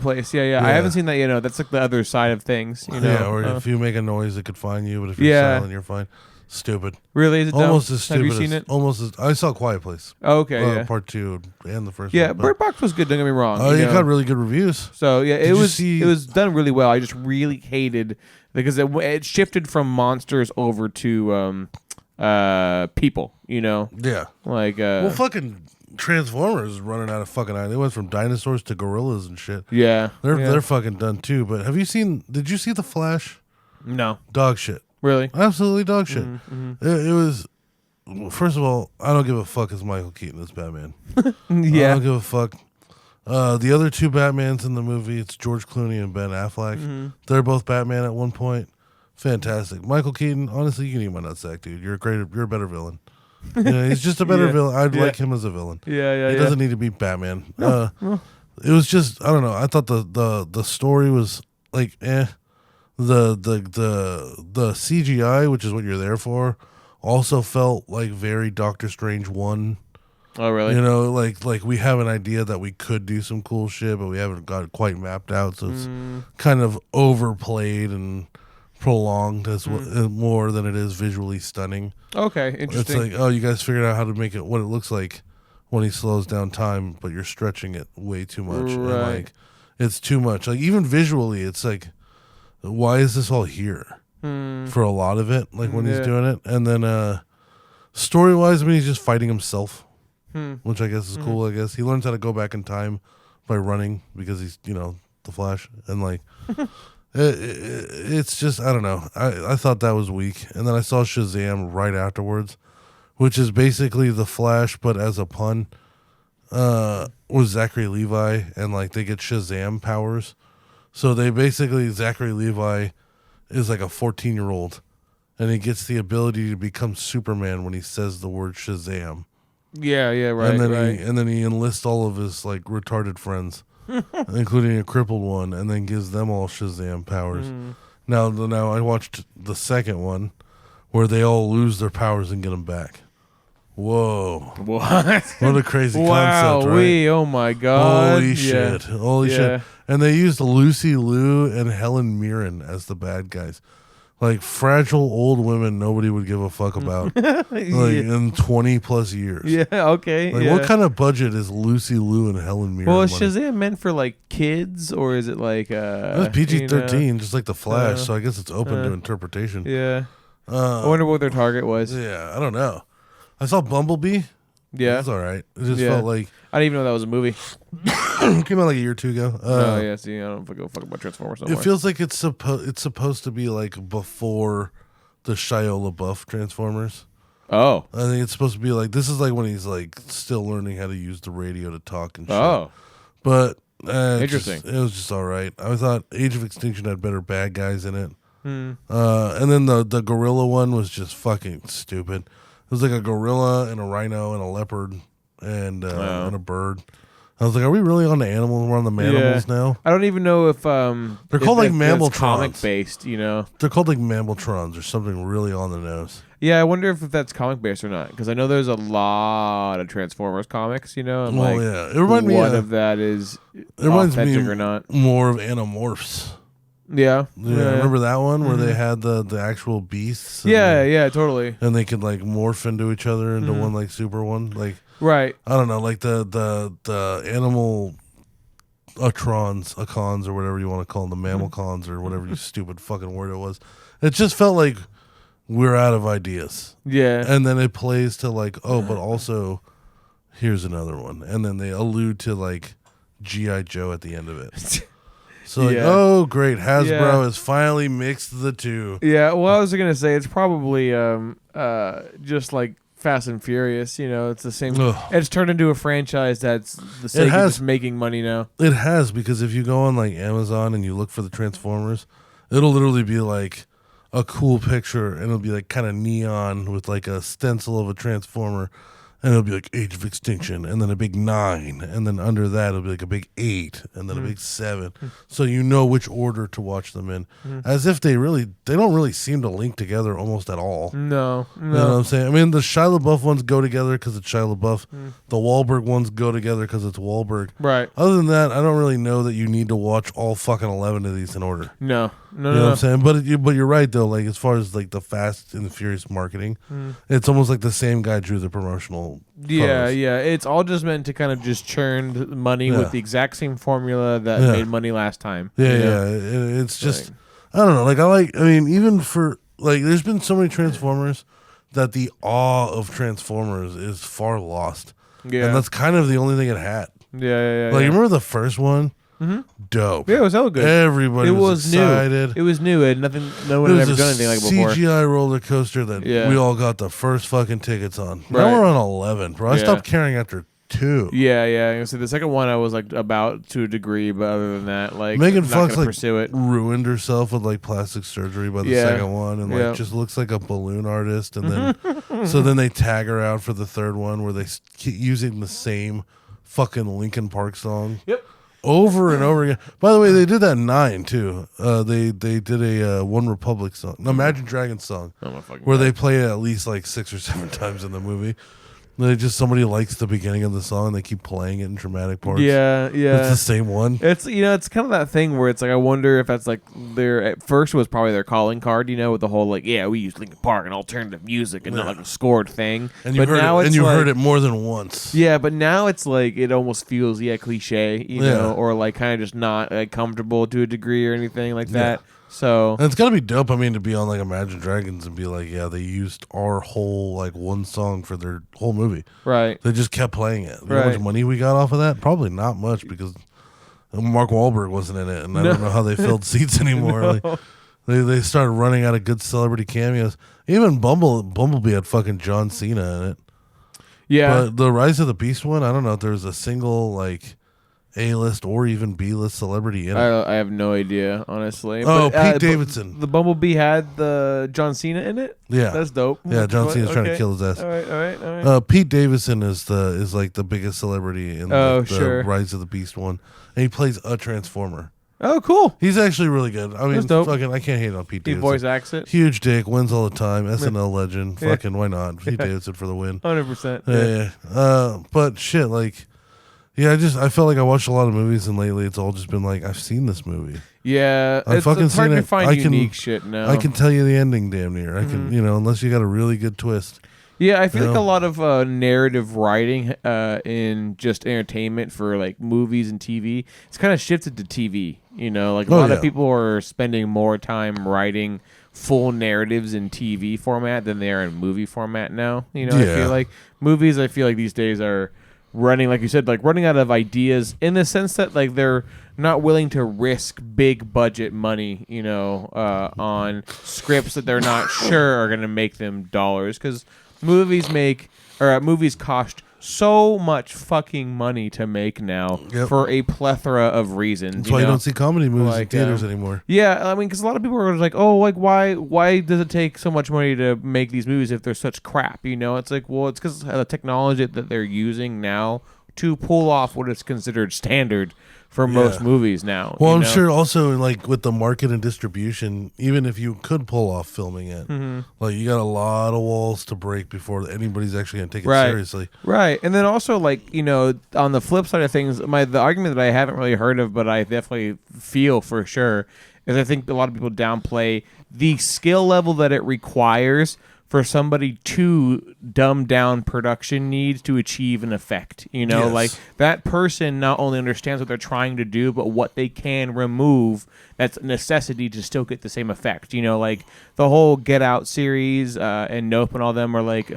Place. Yeah. Yeah. I haven't seen that, you know. That's like the other side of things, you know. Yeah, or if you make a noise, it could find you, but if you're silent, you're fine. Stupid. Really? Is it almost dumb? as stupid? Have you seen it? Almost as I saw Quiet Place. Oh, okay, yeah. Part 2 and the first. Yeah, one. Bird Box was good. Don't get me wrong. Oh, it got really good reviews. So yeah, it you was done really well. I just really hated because it shifted from monsters over to people. You know. Yeah. Like well, fucking Transformers is running out of fucking ideas. They went from dinosaurs to gorillas and shit. Yeah. They're fucking done too. But did you see The Flash? No. Dog shit. Really? Absolutely dog shit. Mm-hmm. It was. First of all, I don't give a fuck as Michael Keaton as Batman. Yeah. I don't give a fuck. The other two Batmans in the movie, it's George Clooney and Ben Affleck. Mm-hmm. They're both Batman at one point. Fantastic. Michael Keaton, honestly, you can eat my nutsack, dude. You're a better villain. You know, he's just a better villain. I'd like him as a villain. Yeah. He doesn't need to be Batman. It was just, I don't know. I thought the story was like The CGI, which is what you're there for, also felt like very Doctor Strange 1. Oh, really? You know, like we have an idea that we could do some cool shit, but we haven't got it quite mapped out, so it's kind of overplayed and prolonged as more than it is visually stunning. Okay, interesting. It's like, oh, you guys figured out how to make it what it looks like when he slows down time, but you're stretching it way too much. Right. And like, it's too much. Like, even visually, it's like, why is this all here? For a lot of it, like when he's doing it. And then story-wise, I mean, he's just fighting himself, which I guess is cool, I guess. He learns how to go back in time by running because he's, the Flash. And like, it's just, I don't know. I thought that was weak. And then I saw Shazam right afterwards, which is basically the Flash, but as a pun, with Zachary Levi, and like they get Shazam powers. So they basically, Zachary Levi is like a 14-year-old, and he gets the ability to become Superman when he says the word Shazam. Yeah, right. And then he enlists all of his like retarded friends, including a crippled one, and then gives them all Shazam powers. Now I watched the second one where they all lose their powers and get them back. Whoa. What? What a crazy wow, concept, right? Oh my God. Holy shit. Holy shit. And they used Lucy Liu and Helen Mirren as the bad guys. Like fragile old women nobody would give a fuck about. In 20 plus years. Yeah, okay. Like what kind of budget is Lucy Liu and Helen Mirren? Well, is Shazam meant for like kids, or is it like it's PG-13, just like the Flash, so I guess it's open to interpretation. Yeah. I wonder what their target was. Yeah, I don't know. I saw Bumblebee. Yeah. It was all right. It just felt like I didn't even know that was a movie. came out like a year or two ago. Oh yeah, see, I don't give a fuck about Transformers no more. It feels like it's supposed to be like before the Shia LaBeouf Transformers. Oh. I think it's supposed to be like, this is like when he's like still learning how to use the radio to talk and shit. Oh. But interesting. It was just all right. I thought Age of Extinction had better bad guys in it. And then the gorilla one was just fucking stupid. It was like a gorilla and a rhino and a leopard and a bird. I was like, are we really on the animals? We're on the mammals now? I don't even know if they're called like Mammaltrons. Comic based, They're called like Mammaltrons or something really on the nose. Yeah, I wonder if that's comic based or not, because I know there's a lot of Transformers comics, and well, like, yeah, it reminds me of that is authentic or not. More of Animorphs. Yeah. Remember that one where they had the actual beasts? Yeah, totally. And they could like morph into each other into one like super one, like right. I don't know, like the animal Acons, or whatever you want to call them, the Mammalcons, or whatever you stupid fucking word it was. It just felt like we're out of ideas. Yeah. And then it plays to like, oh, but also here's another one. And then they allude to like G.I. Joe at the end of it. So like, oh great, Hasbro has finally mixed the two. Yeah, well I was gonna say it's probably just like Fast and Furious, you know, it's the same. It's turned into a franchise that's the sake of just making money now. It has, because if you go on like Amazon and you look for the Transformers, it'll literally be like a cool picture, and it'll be like kind of neon with like a stencil of a Transformer, and it'll be like Age of Extinction, and then a big 9, and then under that it'll be like a big 8, and then a big 7. So you know which order to watch them in, as if they don't really seem to link together almost at all. No. You know what I'm saying? I mean, the Shia LaBeouf ones go together because it's Shia LaBeouf. The Wahlberg ones go together because it's Wahlberg. Right. Other than that, I don't really know that you need to watch all fucking 11 of these in order. No. You know what I'm saying? But you're right though. Like as far as like the Fast and the Furious marketing, it's almost like the same guy drew the promotional. Yeah. It's all just meant to kind of just churn money with the exact same formula that made money last time. It's just I don't know. I mean, even for like, there's been so many Transformers that the awe of Transformers is far lost. Yeah, and that's kind of the only thing it had. Yeah. Like you remember the first one? Dope. Yeah, it was hella good. Everybody was excited. New. It was new. No one had ever done anything like it before. CGI roller coaster that we all got the first fucking tickets on. Now we're on 11, bro. I stopped caring after 2. Yeah. So the second one I was like about to a degree, but other than that, like Megan not Fox like pursue it. ruined herself with like plastic surgery by the second one, and like just looks like a balloon artist. And then so then they tag her out for the third one where they keep using the same fucking Linkin Park song. Yep. Over and over again. By the way, they did that in 9 too. They did a One Republic song, no, Imagine Dragons song, where they play it at least like 6 or 7 times in the movie. Somebody likes the beginning of the song, and they keep playing it in dramatic parts. Yeah. It's the same one. It's it's kind of that thing where it's like I wonder if that's like at first was probably their calling card, with the whole like we use Linkin Park and alternative music and not like a scored thing. And you heard it more than once. Yeah, but now it's like it almost feels cliche, know, or like kind of just not like comfortable to a degree or anything like that. So and it's gotta be dope. I mean, to be on like Imagine Dragons and be like, they used our whole like one song for their whole movie. Right. They just kept playing it. You know how much money we got off of that? Probably not much, because Mark Wahlberg wasn't in it, and I don't know how they filled seats anymore. Like, they started running out of good celebrity cameos. Even Bumblebee had fucking John Cena in it. Yeah. But the Rise of the Beast one, I don't know if there's a single like A-list or even B-list celebrity in it. I have no idea, honestly. Oh, but, Pete Davidson. The Bumblebee had the John Cena in it? Yeah. That's dope. Yeah, John Cena's trying to kill his ass. All right. Pete Davidson is like the biggest celebrity in the Rise of the Beast one. And he plays a Transformer. Oh, cool. He's actually really good. I mean, fucking, I can't hate on Pete Davidson. He voice acts it. Huge dick, wins all the time. SNL legend. Fucking, why not? Pete Davidson for the win. 100%. Yeah. But shit, like... Yeah, I felt like I watched a lot of movies, and lately it's all just been like, I've seen this movie. Yeah, I've fucking it's hard seen to it. find unique shit now. I can tell you the ending damn near. I can, unless you got a really good twist. Yeah, I feel like a lot of narrative writing in just entertainment for like movies and TV, it's kind of shifted to TV. Like a lot of people are spending more time writing full narratives in TV format than they are in movie format now. I feel like movies, these days are running, like you said, like running out of ideas in the sense that like they're not willing to risk big budget money, on scripts that they're not sure are going to make them dollars, because movies cost so much fucking money to make now for a plethora of reasons. That's why you don't see comedy movies in theaters anymore. Yeah, I mean, because a lot of people are like, oh, like why does it take so much money to make these movies if they're such crap? It's like, well, it's because the technology that they're using now to pull off what is considered standard for most movies now. Well, I'm sure also like with the market and distribution, even if you could pull off filming it, like you got a lot of walls to break before anybody's actually going to take it seriously. Right. And then also like, on the flip side of things, the argument that I haven't really heard of, but I definitely feel for sure, is I think a lot of people downplay the skill level that it requires for for somebody to dumb down production needs to achieve an effect. You know, Yes. like that person not only understands what they're trying to do, but what they can remove that's a necessity to still get the same effect. You know, like the whole Get Out series and Nope and all them are like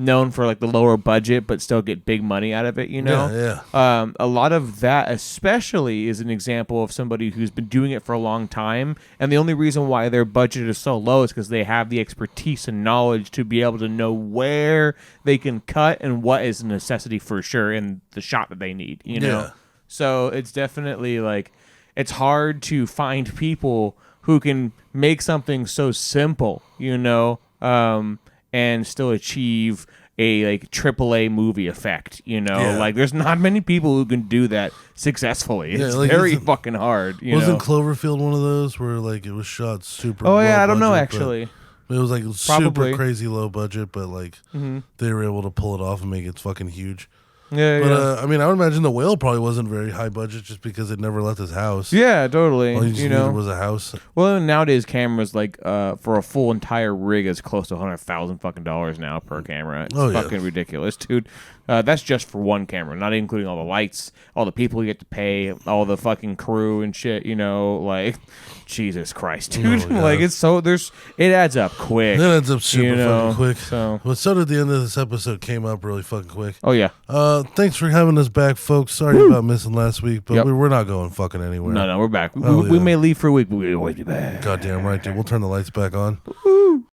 known for like the lower budget but still get big money out of it, you know? Yeah. A lot of that especially is an example of somebody who's been doing it for a long time, and the only reason why their budget is so low is because they have the expertise and knowledge to be able to know where they can cut and what is a necessity for sure in the shot that they need, you know? Yeah. So it's definitely like, it's hard to find people who can make something so simple, you know, and still achieve a like AAA movie effect, you know. Yeah. Like there's not many people who can do that successfully. It's like, very fucking hard. You wasn't know? Cloverfield one of those where like it was shot super? Oh low yeah, I don't know budget, actually. but it was like Probably. super crazy low budget, but like they were able to pull it off and make it fucking huge. Yeah, But yeah. I mean, I would imagine The Whale probably wasn't very high budget just because it never left his house. Yeah, totally. All you just You needed know, was a house. well nowadays cameras like for a full entire rig is close to $100,000 fucking dollars now per camera. It's Oh, yeah. fucking ridiculous, dude. That's just for one camera, not including all the lights, all the people you have to pay, all the fucking crew and shit. You know, like Jesus Christ, dude. Oh, yeah. Like it's so it adds up quick. It ends up super you know, fucking quick. So Well, so did the end of this episode. Came up really fucking quick. oh yeah, Thanks for having us back, folks. Sorry about missing last week, but Yep. we're not going fucking anywhere. no, we're back. Oh, We yeah. may leave for a week, but we'll always be back. Goddamn right, dude. We'll turn the lights back on.